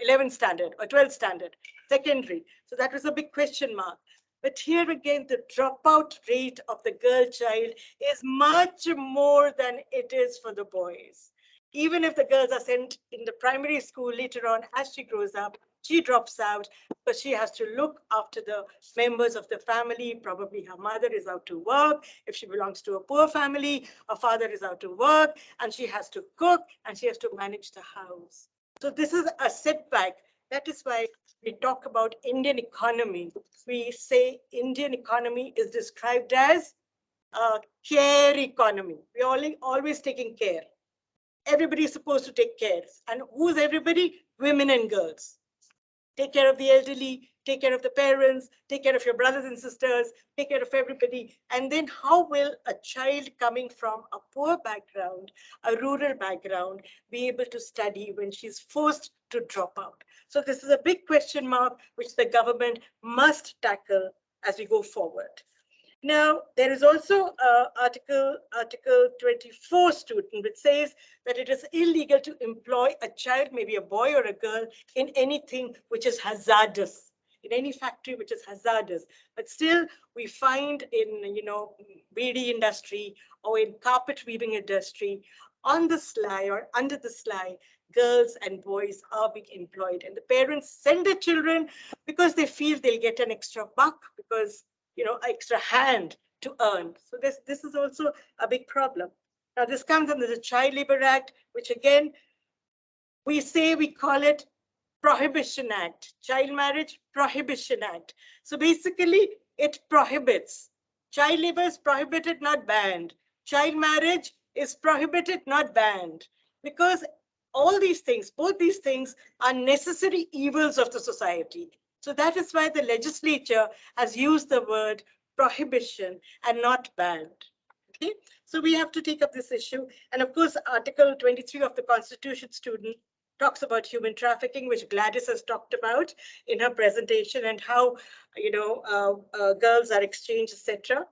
11th standard or 12th standard, secondary? So that was a big question mark. But here again, the dropout rate of the girl child is much more than it is for the boys. Even if the girls are sent in the primary school later on, as she grows up, she drops out because she has to look after the members of the family. Probably her mother is out to work. If she belongs to a poor family, her father is out to work, and she has to cook and she has to manage the house. So this is a setback. That is why we talk about Indian economy. We say Indian economy is described as a care economy. We're always taking care. Everybody is supposed to take care. And who's everybody? Women and girls. Take care of the elderly, take care of the parents, take care of your brothers and sisters, take care of everybody. And then how will a child coming from a poor background, a rural background, be able to study when she's forced to drop out? So this is a big question mark which the government must tackle as we go forward. Now, there is also Article 24, student, which says that it is illegal to employ a child, maybe a boy or a girl, in anything which is hazardous, in any factory which is hazardous. But still, we find in, beadi industry or in carpet weaving industry, on the sly or under the sly, girls and boys are being employed. And the parents send their children because they feel they'll get an extra buck, because extra hand to earn. So this is also a big problem. Now, this comes under the Child Labor Act, which again, we call it Prohibition Act, Child Marriage Prohibition Act. So basically, it prohibits. Child labor is prohibited, not banned. Child marriage is prohibited, not banned. Because all these things, both these things are necessary evils of the society. So that is why the legislature has used the word prohibition and not banned. Okay, so we have to take up this issue. And of course, Article 23 of the Constitution, student, talks about human trafficking, which Gladys has talked about in her presentation, and how, girls are exchanged, etc.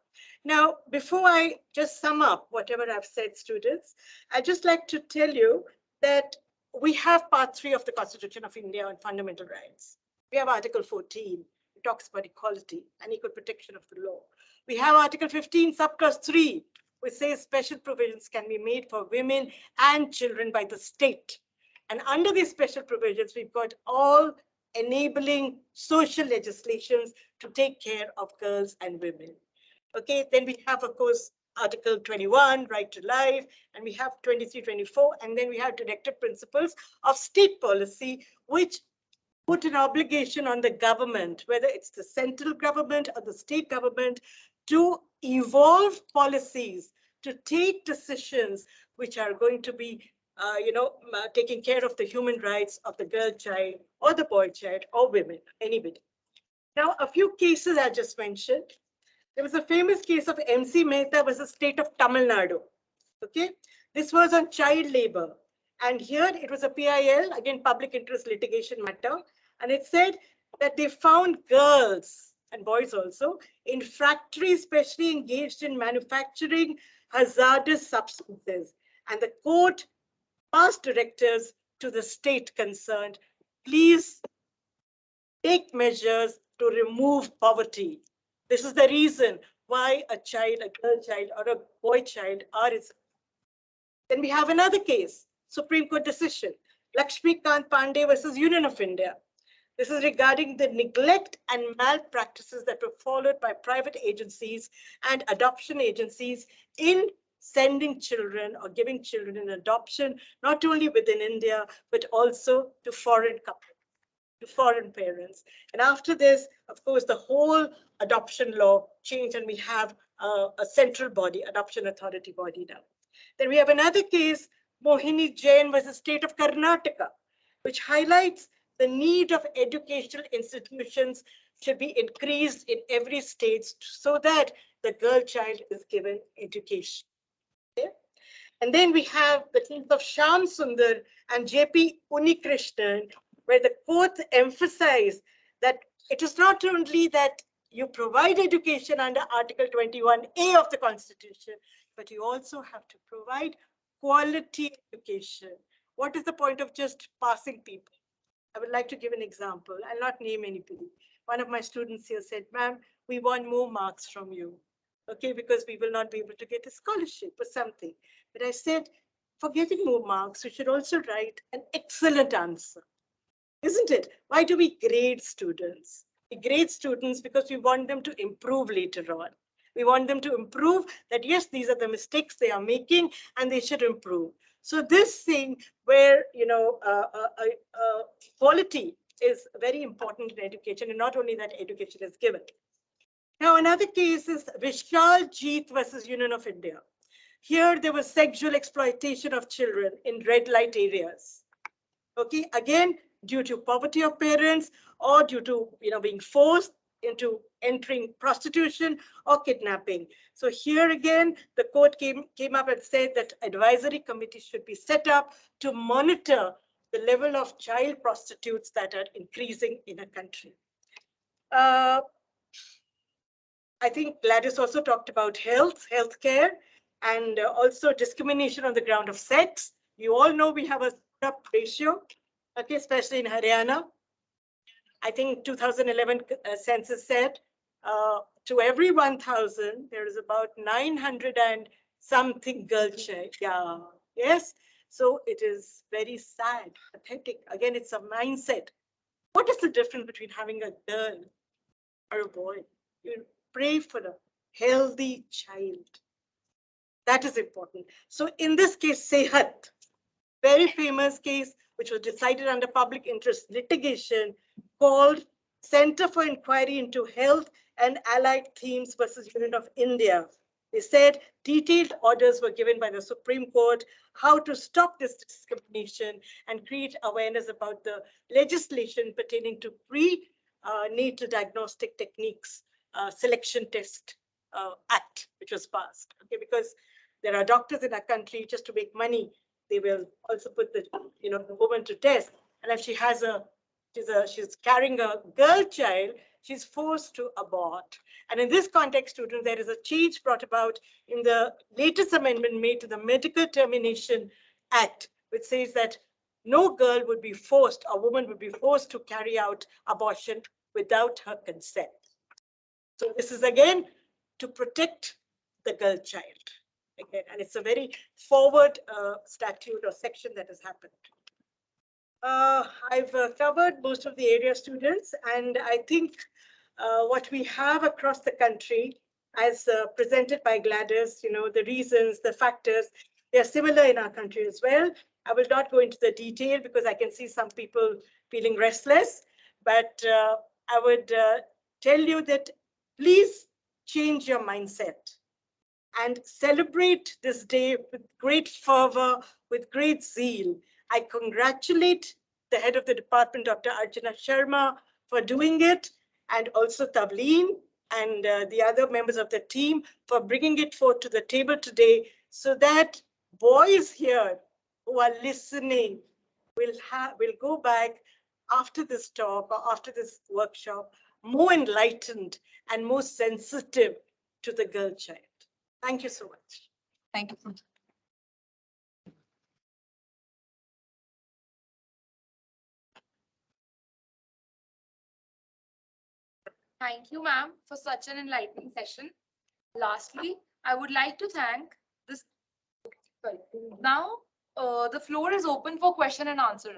Now, before I just sum up whatever I've said, students, I'd just like to tell you that we have Part 3 of the Constitution of India on fundamental rights. We have Article 14, it talks about equality and equal protection of the law. We have Article 15, subclause 3, which says special provisions can be made for women and children by the state. And under these special provisions, we've got all enabling social legislations to take care of girls and women. Okay, then we have, of course, Article 21, right to life, and we have 23, 24, and then we have directive principles of state policy, which put an obligation on the government, whether it's the central government or the state government, to evolve policies, to take decisions which are going to be, taking care of the human rights of the girl child or the boy child or women, anybody. Now, a few cases I just mentioned. There was a famous case of MC Mehta versus state of Tamil Nadu. Okay, this was on child labor. And here it was a PIL, again, public interest litigation matter. And it said that they found girls and boys also in factories, especially engaged in manufacturing hazardous substances. And the court passed directives to the state concerned, please take measures to remove poverty. This is the reason why a child, a girl child or a boy child are. Then we have another case, Supreme Court decision, Lakshmikant Pandey versus Union of India. This is regarding the neglect and malpractices that were followed by private agencies and adoption agencies in sending children or giving children in adoption, not only within India, but also to foreign couples, to foreign parents. And after this, of course, the whole adoption law changed, and we have a central body, adoption authority body now. Then we have another case, Mohini Jain versus state of Karnataka, which highlights the need of educational institutions should be increased in every state so that the girl child is given education. Okay? And then we have the case of Shyam Sundar and JP Unikrishnan, where the court emphasized that it is not only that you provide education under Article 21A of the Constitution, but you also have to provide quality education. What is the point of just passing people? I would like to give an example. I'll not name anybody. One of my students here said, ma'am, we want more marks from you, okay, because we will not be able to get a scholarship or something. But I said, for getting more marks, you should also write an excellent answer, isn't it? Why do we grade students? We grade students because we want them to improve later on. We want them to improve that, yes, these are the mistakes they are making and they should improve. So this thing where, quality is very important in education, and not only that education is given. Now, another case is Vishal Jeet versus Union of India. Here, there was sexual exploitation of children in red light areas. Okay, again, due to poverty of parents or due to being forced into entering prostitution or kidnapping. So here again, the court came up and said that advisory committees should be set up to monitor the level of child prostitutes that are increasing in a country. I think Gladys also talked about healthcare, and also discrimination on the ground of sex. You all know we have a ratio, okay, especially in Haryana. I think 2011 census said to every 1,000, there is about 900 and something girl child. Yeah, yes. So it is very sad, pathetic. Again, it's a mindset. What is the difference between having a girl or a boy? You pray for a healthy child. That is important. So in this case, Sehat, very famous case, which was decided under public interest litigation, called Center for Inquiry into Health and Allied Themes versus Union of India. They said detailed orders were given by the Supreme Court how to stop this discrimination and create awareness about the legislation pertaining to pre-natal diagnostic techniques selection test act, which was passed. Okay, because there are doctors in our country, just to make money, they will also put the the woman to test, and if she has she's carrying a girl child, she's forced to abort. And in this context, students, there is a change brought about in the latest amendment made to the Medical Termination Act, which says that no girl would be forced, a woman would be forced to carry out abortion without her consent. So this is again to protect the girl child. Again, and it's a very forward statute or section that has happened. I've covered most of the area, students, and I think what we have across the country, as presented by Gladys, the reasons, the factors, they are similar in our country as well. I will not go into the detail because I can see some people feeling restless, but I would tell you that please change your mindset and celebrate this day with great fervor, with great zeal. I congratulate the head of the department, Dr. Archana Sharma, for doing it, and also Tavleen and the other members of the team for bringing it forth to the table today, so that boys here who are listening will go back after this talk or after this workshop more enlightened and more sensitive to the girl child. Thank you so much. Thank you. Thank you, ma'am, for such an enlightening session. Lastly, I would like to thank this. Sorry. Now, the floor is open for question and answer.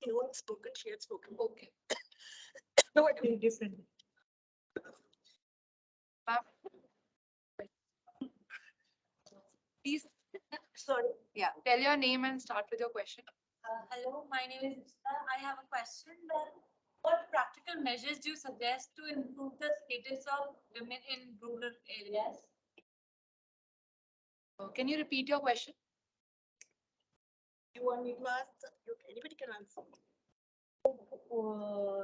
You had spoken, she had spoken. Okay. No, it will be different. Ma'am. Please. Sorry. Yeah. Tell your name and start with your question. Hello, my name is Ishita. I have a question that what practical measures do you suggest to improve the status of women in rural areas? Can you repeat your question? You want me to ask? Anybody can answer.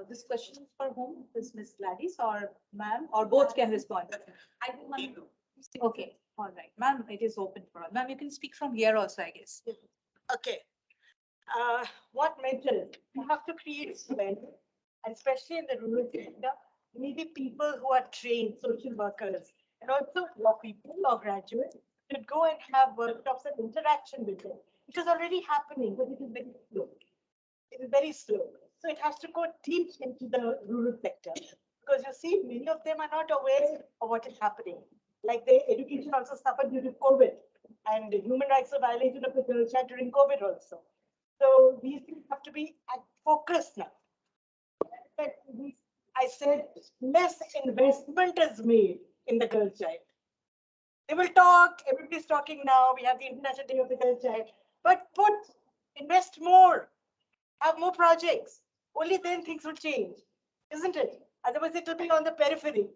This question is for whom? This Miss Gladys or ma'am, or both can respond? I think Okay, all right. Ma'am, it is open for all. Ma'am, you can speak from here also, I guess. Okay. What measures? You have to create strength, especially in the rural sector. Maybe people who are trained, social workers, and also law people or graduates should go and have workshops and interaction with them. It is already happening, but it is very slow. It is very slow. So it has to go deep into the rural sector, because you see, many of them are not aware of what is happening. Like their education also suffered due to COVID, and the human rights are violated of the girl child during COVID also. So these things have to be focused now. But I said less investment is made in the girl child. They will talk, everybody's talking now, we have the International Day of the Girl Child, but invest more, have more projects. Only then things will change, isn't it? Otherwise it will be on the periphery.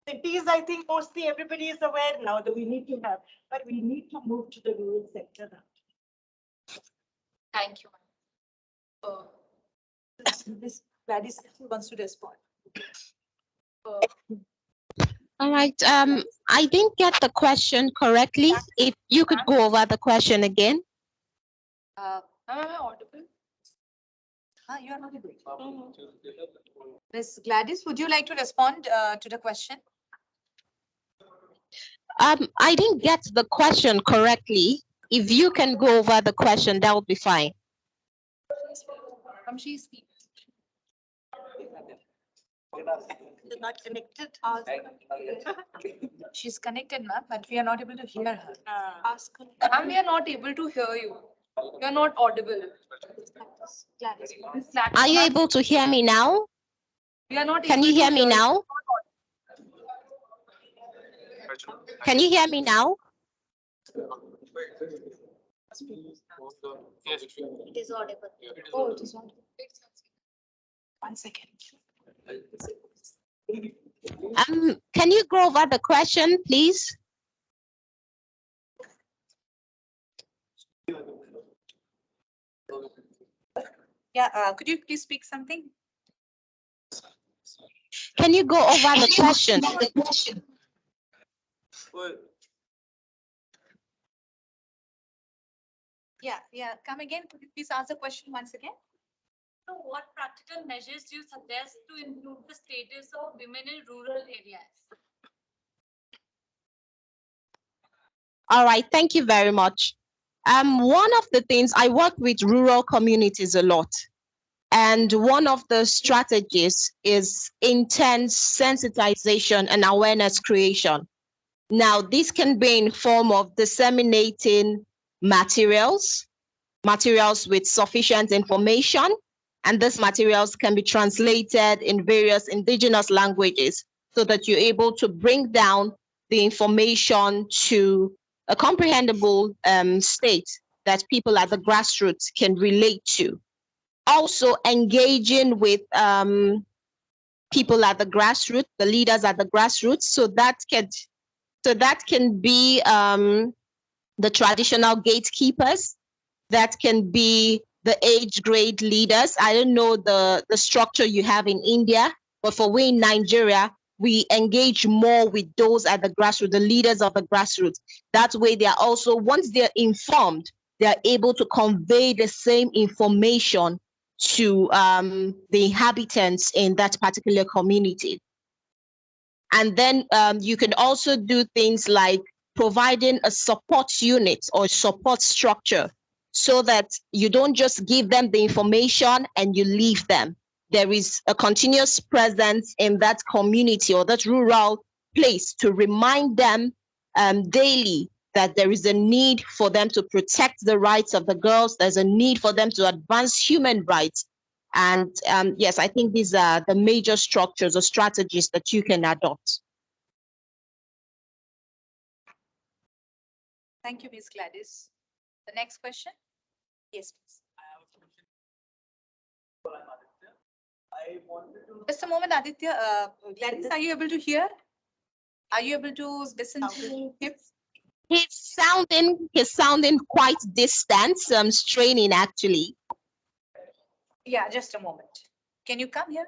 Cities, I think mostly everybody is aware now that we need to have, but we need to move to the rural sector now. Thank you, ma'am. Miss Gladys wants to respond. All right. I didn't get the question correctly. If you could go over the question again. Am I audible? You are not able. Miss Gladys, would you like to respond to the question? I didn't get the question correctly. If you can go over the question, that would be fine. She's speaking. She's not connected. She's connected, ma'am, but we are not able to hear her. Ask her. Ma'am, we are not able to hear you. You are not audible. Gladys. Miss Gladys, Are you ma'am, able to hear me now? We are not Can able you to hear me now? Can you hear me now? it is audible. Oh, it is audible. 1 second. Can you go over the question, please? Yeah, could you please speak something? Can you go over the question? Yeah, come again. Could you please ask the question once again? So what practical measures do you suggest to improve the status of women in rural areas? All right, thank you very much. One of the things, I work with rural communities a lot. And one of the strategies is intense sensitization and awareness creation. Now, this can be in form of disseminating materials with sufficient information, and these materials can be translated in various indigenous languages so that you're able to bring down the information to a comprehensible state that people at the grassroots can relate to. Also engaging with people at the grassroots, the leaders at the grassroots, so that can be the traditional gatekeepers, that can be the age grade leaders. I don't know the structure you have in India, but for we in Nigeria, we engage more with those at the grassroots, the leaders of the grassroots. That way they are also, once they're informed, they're able to convey the same information to the inhabitants in that particular community. And then you can also do things like providing a support unit or support structure so that you don't just give them the information and you leave them. There is a continuous presence in that community or that rural place to remind them daily that there is a need for them to protect the rights of the girls. There's a need for them to advance human rights. And yes, I think these are the major structures or strategies that you can adopt. Thank you, Ms. Gladys. The next question? Yes, please. Just a moment, Aditya. Gladys, are you able to hear? Are you able to listen to him? He's sounding quite distant. So I'm straining actually. Yeah, just a moment. Can you come here?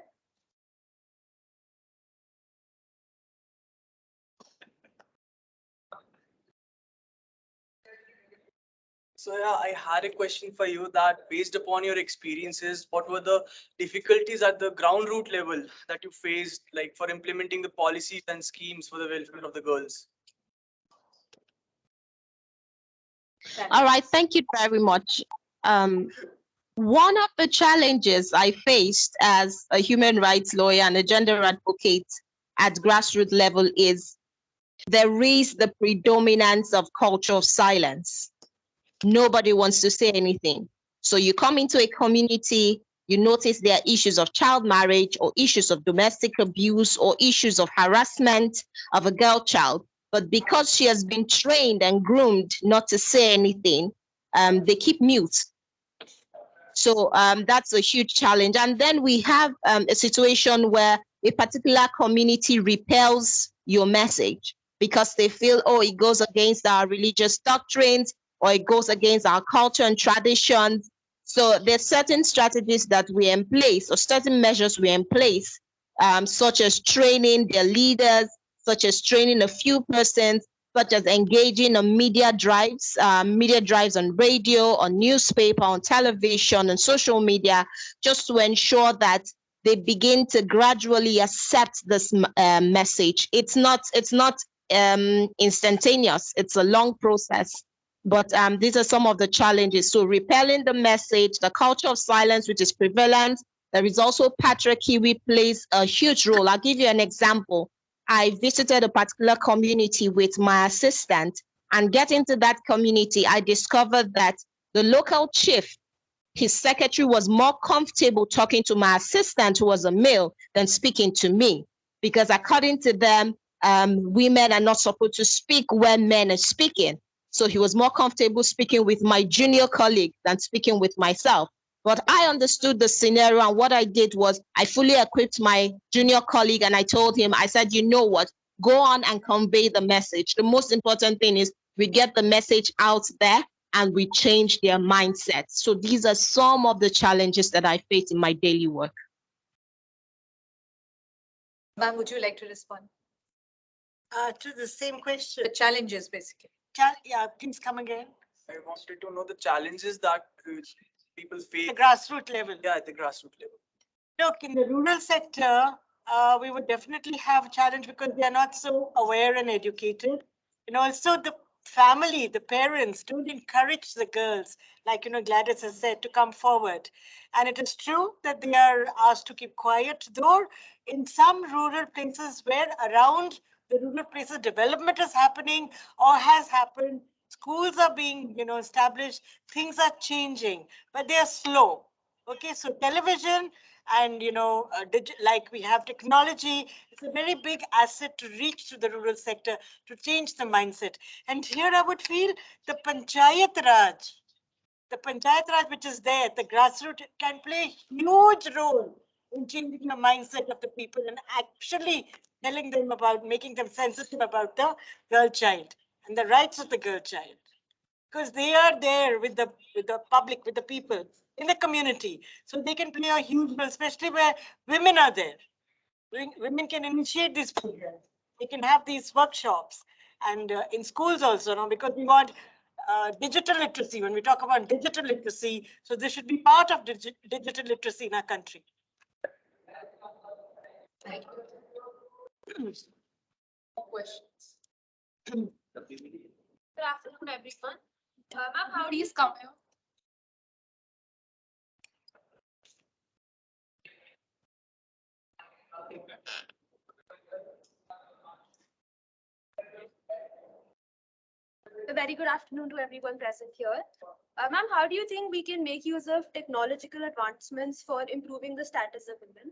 So yeah, I had a question for you that based upon your experiences, what were the difficulties at the ground root level that you faced, like for implementing the policies and schemes for the welfare of the girls? All right, thank you very much. One of the challenges I faced as a human rights lawyer and a gender advocate at grassroots level is there is the predominance of culture of silence. Nobody wants to say anything. So you come into a community, you notice there are issues of child marriage or issues of domestic abuse or issues of harassment of a girl child. But because she has been trained and groomed not to say anything, they keep mute. So that's a huge challenge. And then we have a situation where a particular community repels your message because they feel, oh, it goes against our religious doctrines or it goes against our culture and traditions. So there's certain strategies that we in place or certain measures we in place, such as training their leaders, such as training a few persons, such as engaging on media drives on radio, on newspaper, on television, and social media, just to ensure that they begin to gradually accept this message. It's not instantaneous. It's a long process. But these are some of the challenges. So repelling the message, the culture of silence, which is prevalent. There is also patriarchy, which plays a huge role. I'll give you an example. I visited a particular community with my assistant, and getting to that community, I discovered that the local chief, his secretary, was more comfortable talking to my assistant, who was a male, than speaking to me. Because according to them, women are not supposed to speak when men are speaking. So he was more comfortable speaking with my junior colleague than speaking with myself. But I understood the scenario, and what I did was I fully equipped my junior colleague and I told him, I said, you know what, go on and convey the message. The most important thing is we get the message out there and we change their mindset. So these are some of the challenges that I face in my daily work. Ma'am, would you like to respond? To the same question. The challenges, basically. Yeah, please come again. I wanted to know the challenges that people face. The grassroots level. Yeah, at the grassroots level. Look, in the rural sector, we would definitely have a challenge because they are not so aware and educated. And also the family, the parents don't encourage the girls, like, Gladys has said, to come forward. And it is true that they are asked to keep quiet, though in some rural places where around the rural places development is happening or has happened, schools are being, established, things are changing, but they are slow. Okay, so television and like we have technology, it's a very big asset to reach to the rural sector to change the mindset. And here I would feel the panchayat raj which is there, the grassroots can play a huge role in changing the mindset of the people and actually telling them about, making them sensitive about the girl child and the rights of the girl child, because they are there with the public, with the people in the community, so they can play a huge role, especially where women are there. Women can initiate these programs. They can have these workshops and in schools also, because we want digital literacy. When we talk about digital literacy, so this should be part of digital literacy in our country. Thank you. More questions? Good afternoon, everyone. Ma'am, how do Please come here. A very good afternoon to everyone present here. Ma'am, how do you think we can make use of technological advancements for improving the status of women?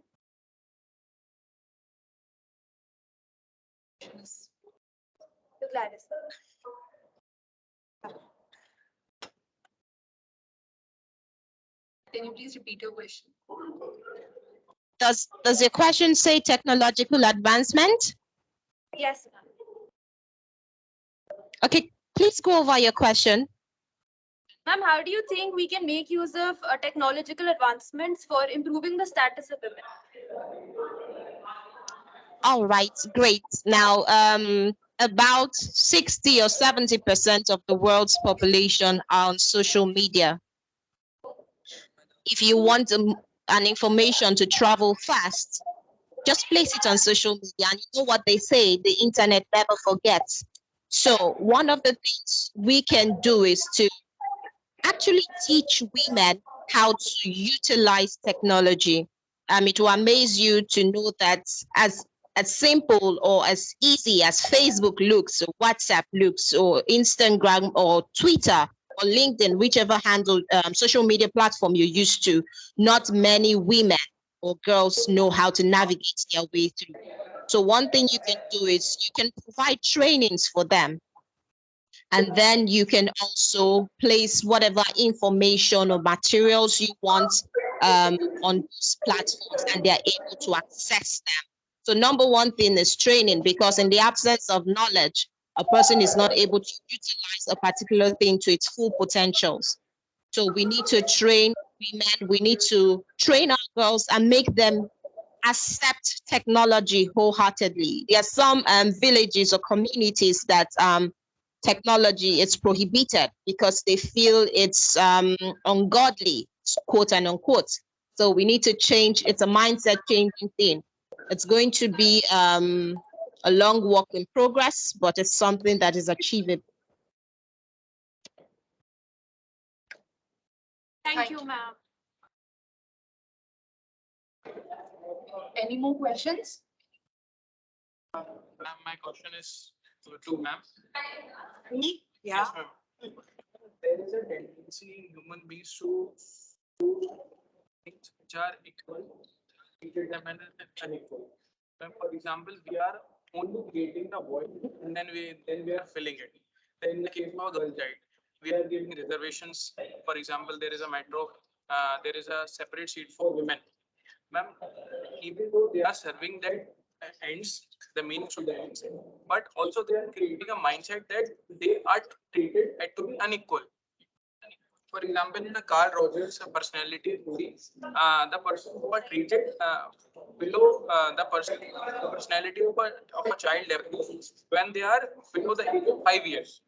To Gladys. Can you please repeat your question? Does your question say technological advancement? Yes, ma'am. Okay, please go over your question. Ma'am, how do you think we can make use of technological advancements for improving the status of women? All right, great. Now, about 60 or 70% of the world's population are on social media. If you want an information to travel fast, just place it on social media, and you know what they say, the internet never forgets. So one of the things we can do is to actually teach women how to utilize technology. It will amaze you to know that as simple or as easy as Facebook looks, or WhatsApp looks, or Instagram or Twitter or LinkedIn, whichever handle social media platform you're used to, not many women or girls know how to navigate their way through. So one thing you can do is you can provide trainings for them. And then you can also place whatever information or materials you want on these platforms, and they're able to access them. So number one thing is training, because in the absence of knowledge, a person is not able to utilize a particular thing to its full potentials. So we need to train women, we need to train our girls and make them accept technology wholeheartedly. There are some villages or communities that technology is prohibited because they feel it's ungodly, quote and unquote. So we need to change. It's a mindset changing thing. It's going to be a long walk in progress, but it's something that is achievable. Thank you, ma'am. Any more questions? Ma'am, my question is to ma'am. Me? Yeah. Yes, ma'am. There is a tendency in human beings to do things which are equal, interdependent and unequal. For example, we are only creating the void and then we are filling it. Then in the case of a girl child, we are giving reservations. For example, there is a matter of there is a separate seat for women. Ma'am, even though they are serving that ends, the means to the ends, but also they are creating a mindset that they are treated to be unequal. For example, in the Carl Rogers personality theory, the person who are treated below the personality of a child develops when they are below the age of 5 years.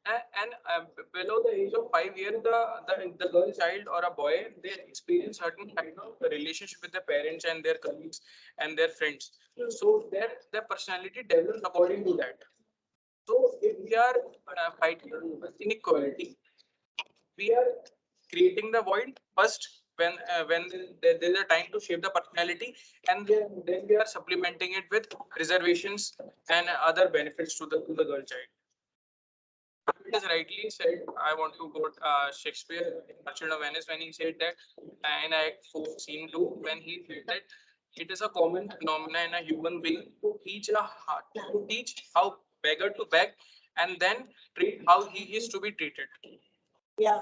And below the age of 5 years, the girl child or a boy, they experience certain kind of relationship with their parents and their colleagues and their friends. So their personality develops according to that. So if we are fighting inequality, we are creating the void first when there is a time to shape the personality, and then we are supplementing it with reservations and other benefits to the girl child. It is rightly said. I want to quote Shakespeare, Merchant of Venice, when he said that in Act 4, Scene 2, when he said that it is a common phenomenon in a human being to teach how beggar to beg, and then treat how he is to be treated. Yeah,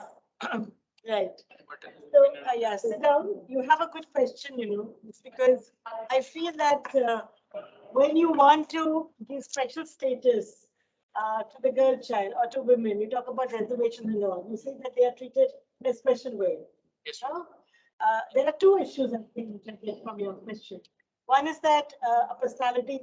right. But, So, yeah, sit down. You have a good question, It's because I feel that when you want to give special status to the girl child or to women, you talk about reservations and all. You say that they are treated in a special way. yes, No? There are two issues I think you can get from your question. One is that a personality,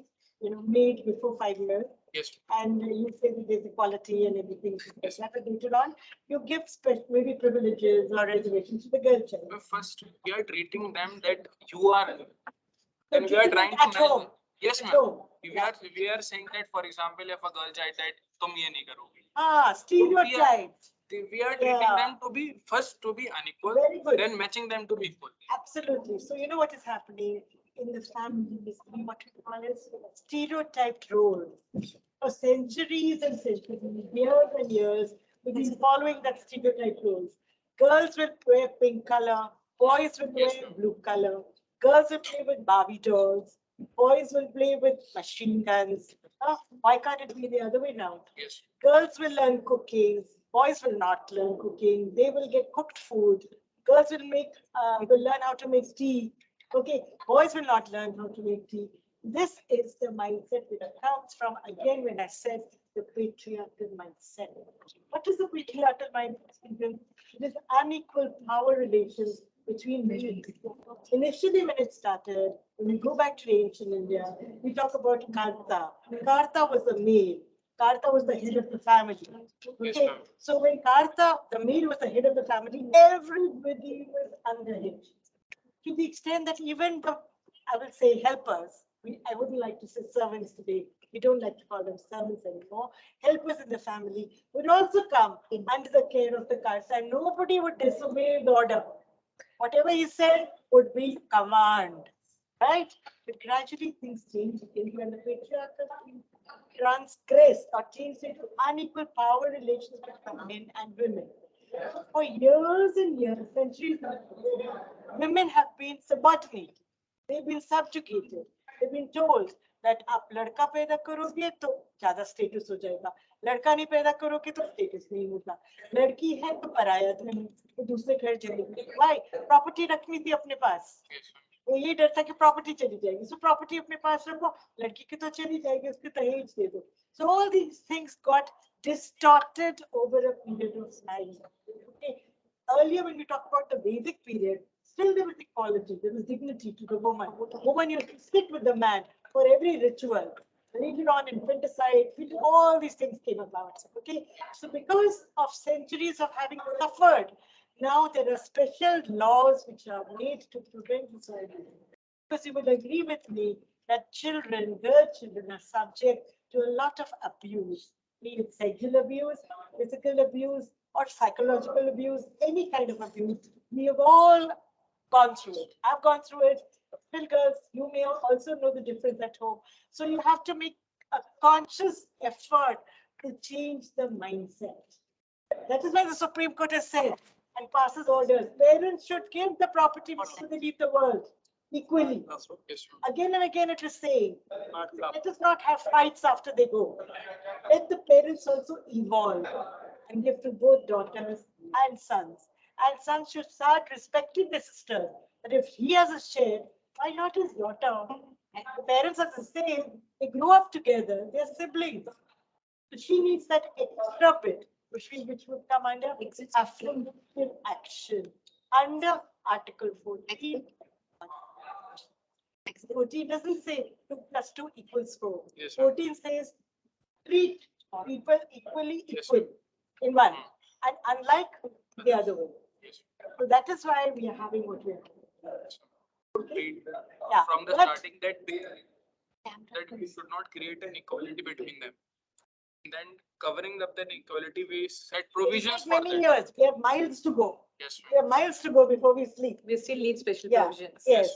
made before 5 years, yes, and you say that there's equality and everything. Yes. But later on, you give maybe privileges or reservations to the girl child. but first we are treating them that you are, So and we are treating trying it to at home. Yes, At ma'am. home. We are saying that, for example, if a girl child that tum ye nahi karogi. Stereotypes. We are treating Yeah. them to be first to be unequal, Very good. then matching them to be equal. Absolutely. So you know what is happening in the family is what we call as stereotyped roles. For centuries and centuries, years and years, we've been following that stereotype roles. Girls will wear pink color, boys will Yes, wear ma'am. blue color. Girls will play with Barbie dolls, boys will play with machine guns. Why can't it be the other way now? Yes. Girls will learn cooking, boys will not learn cooking. They will get cooked food. Girls will learn how to make tea. Okay, boys will not learn how to make tea. This is the mindset which comes from, again, when I said the patriarchal mindset. What is the patriarchal mindset? It is unequal power relations between men. Initially, when it started, when we go back to ancient India, we talk about Karta. Karta was the male. Karta was the head of the family. Yes, Okay, ma'am. so when Karta, the male, was the head of the family, everybody was under him. To the extent that even the, I will say, helpers, I wouldn't like to say servants today, we don't like to call them servants anymore, helpers in the family would also come under the care of the Karta, and nobody would disobey the order. Whatever he said would be command, right? But gradually things changed when the patriarchal transgressed or changed into unequal power relations between men and women. For years and years, centuries, women have been subordinate. They've been subjugated. They've been told that आप लड़का पैदा करोगे तो ज्यादा status हो जाएगा, लड़का नहीं पैदा करोगे तो स्टेटस नहीं होगा, लड़की है तो पराया धन, तो दूसरे घर जाएगी. Why? प्रॉपर्टी रखनी थी अपने पास. Yes, ma'am. वो ये डर था कि प्रॉपर्टी चली जाएगी, सो प्रॉपर्टी अपने पास रखो, लड़की की तो चली जाएगी, उसके दहेज दे दो. So all these things got distorted over a period of time. Okay. Earlier, when we talk about the Vedic period, still there was equality, there was dignity to the woman. Woman used to sit with the man for every ritual. Later on, infanticide, all these things came about. Okay, so because of centuries of having suffered, now there are special laws which are made to prevent this. Because you will agree with me that children, girl children, are subject to a lot of abuse, be it sexual abuse, physical abuse, or psychological abuse, any kind of abuse. We have all gone through it. I've gone through it. Still, girls, you may also know the difference at home. So you have to make a conscious effort to change the mindset. That is why the Supreme Court has said and passes orders. Parents should give the property before they leave the world equally. Yes, ma'am. Again and again it is saying, let us not have fights after they go. Let the parents also evolve and give to both daughters and sons. And son should start respecting the sister. That if he has a share, why not his daughter? The parents are the same. They grew up together. They're siblings. So she needs that extra bit, which would come under affirmative action under Article 14. 14 doesn't say 2 plus 2 equals 4. Yes, sir. 14 says treat people equally Yes, equal in one, and unlike the other way. Yes. So that is why we are having what we are having. Yeah, From the but- starting that we should not create an equality between them. Then covering up the inequality, we set provisions for Many that. years, we have miles to go. Yes, We have miles to go before we sleep. We still need special Yeah, provisions. yes.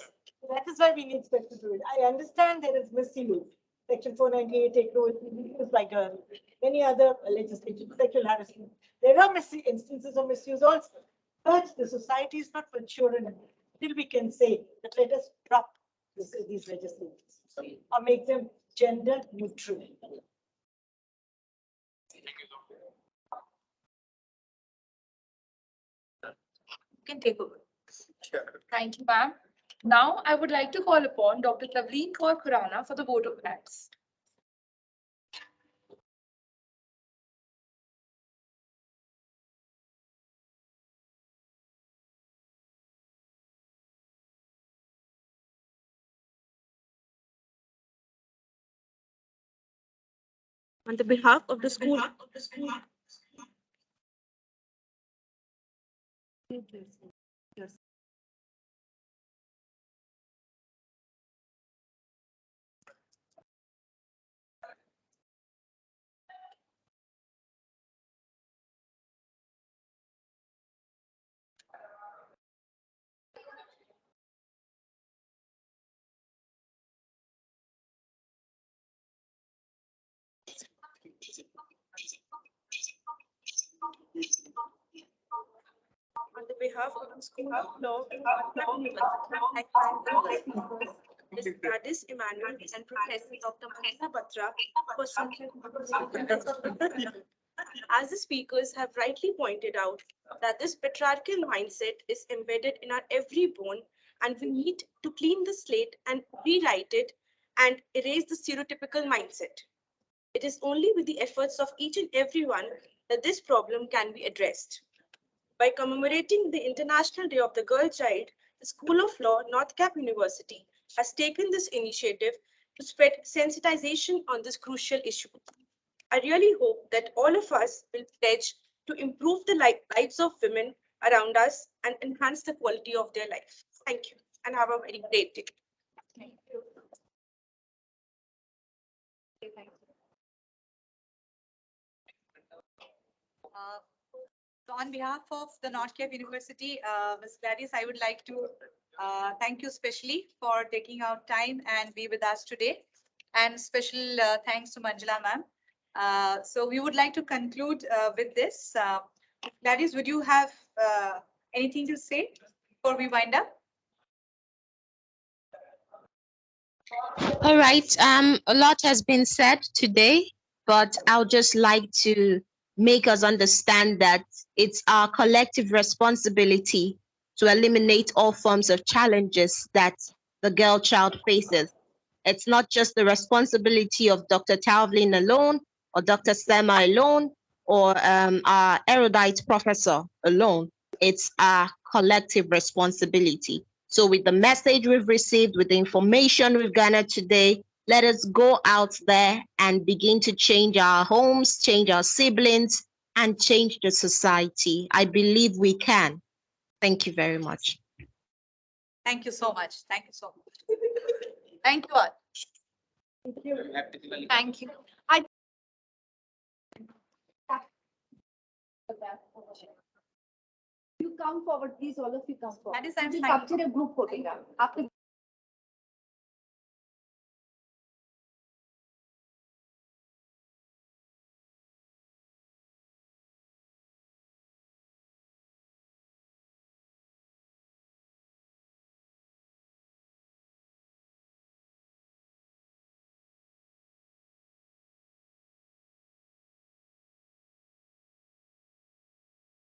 That is why we need special provision. I understand there is misuse. Section 498 take rule used by girls. Many other legislation, sexual harassment. There are instances of misuse also. But the society is not mature enough. Till we can say that let us drop these legislations or make them gender neutral. You can take over. Thank you, ma'am. Now, I would like to call upon Dr. Tavleen Kaur Khurana for the vote of thanks. On the behalf of the school. On the behalf of the School of Law, I thank the speakers, Ms. Gladys Emmanuel and Professor Dr. Manjula Batra for as the speakers have rightly pointed out that this patriarchal mindset is embedded in our every bone, and we need to clean the slate and rewrite it and erase the stereotypical mindset. It is only with the efforts of each and everyone that this problem can be addressed. By commemorating the International Day of the Girl Child, the School of Law, Northcap University, has taken this initiative to spread sensitization on this crucial issue. I really hope that all of us will pledge to improve the lives of women around us and enhance the quality of their life. Thank you, and have a very great day. Thank you. So on behalf of the Northcap University, Ms. Gladys, I would like to thank you specially for taking out time and be with us today. And special thanks to Manjula ma'am. So we would like to conclude with this. Gladys, would you have anything to say before we wind up? All right. A lot has been said today, but I'll just like to make us understand that it's our collective responsibility to eliminate all forms of challenges that the girl child faces. It's not just the responsibility of Dr. Tavlin alone or Dr. Sema alone or our erudite professor alone. It's our collective responsibility. So with the message we've received, with the information we've garnered today, let us go out there and begin to change our homes, change our siblings, and change the society. I believe we can. Thank you very much. Thank you so much. Thank you so much. Thank you all. Thank you. You come forward, please, all of you come forward. That is, I'm Just fine. capture a group photograph. After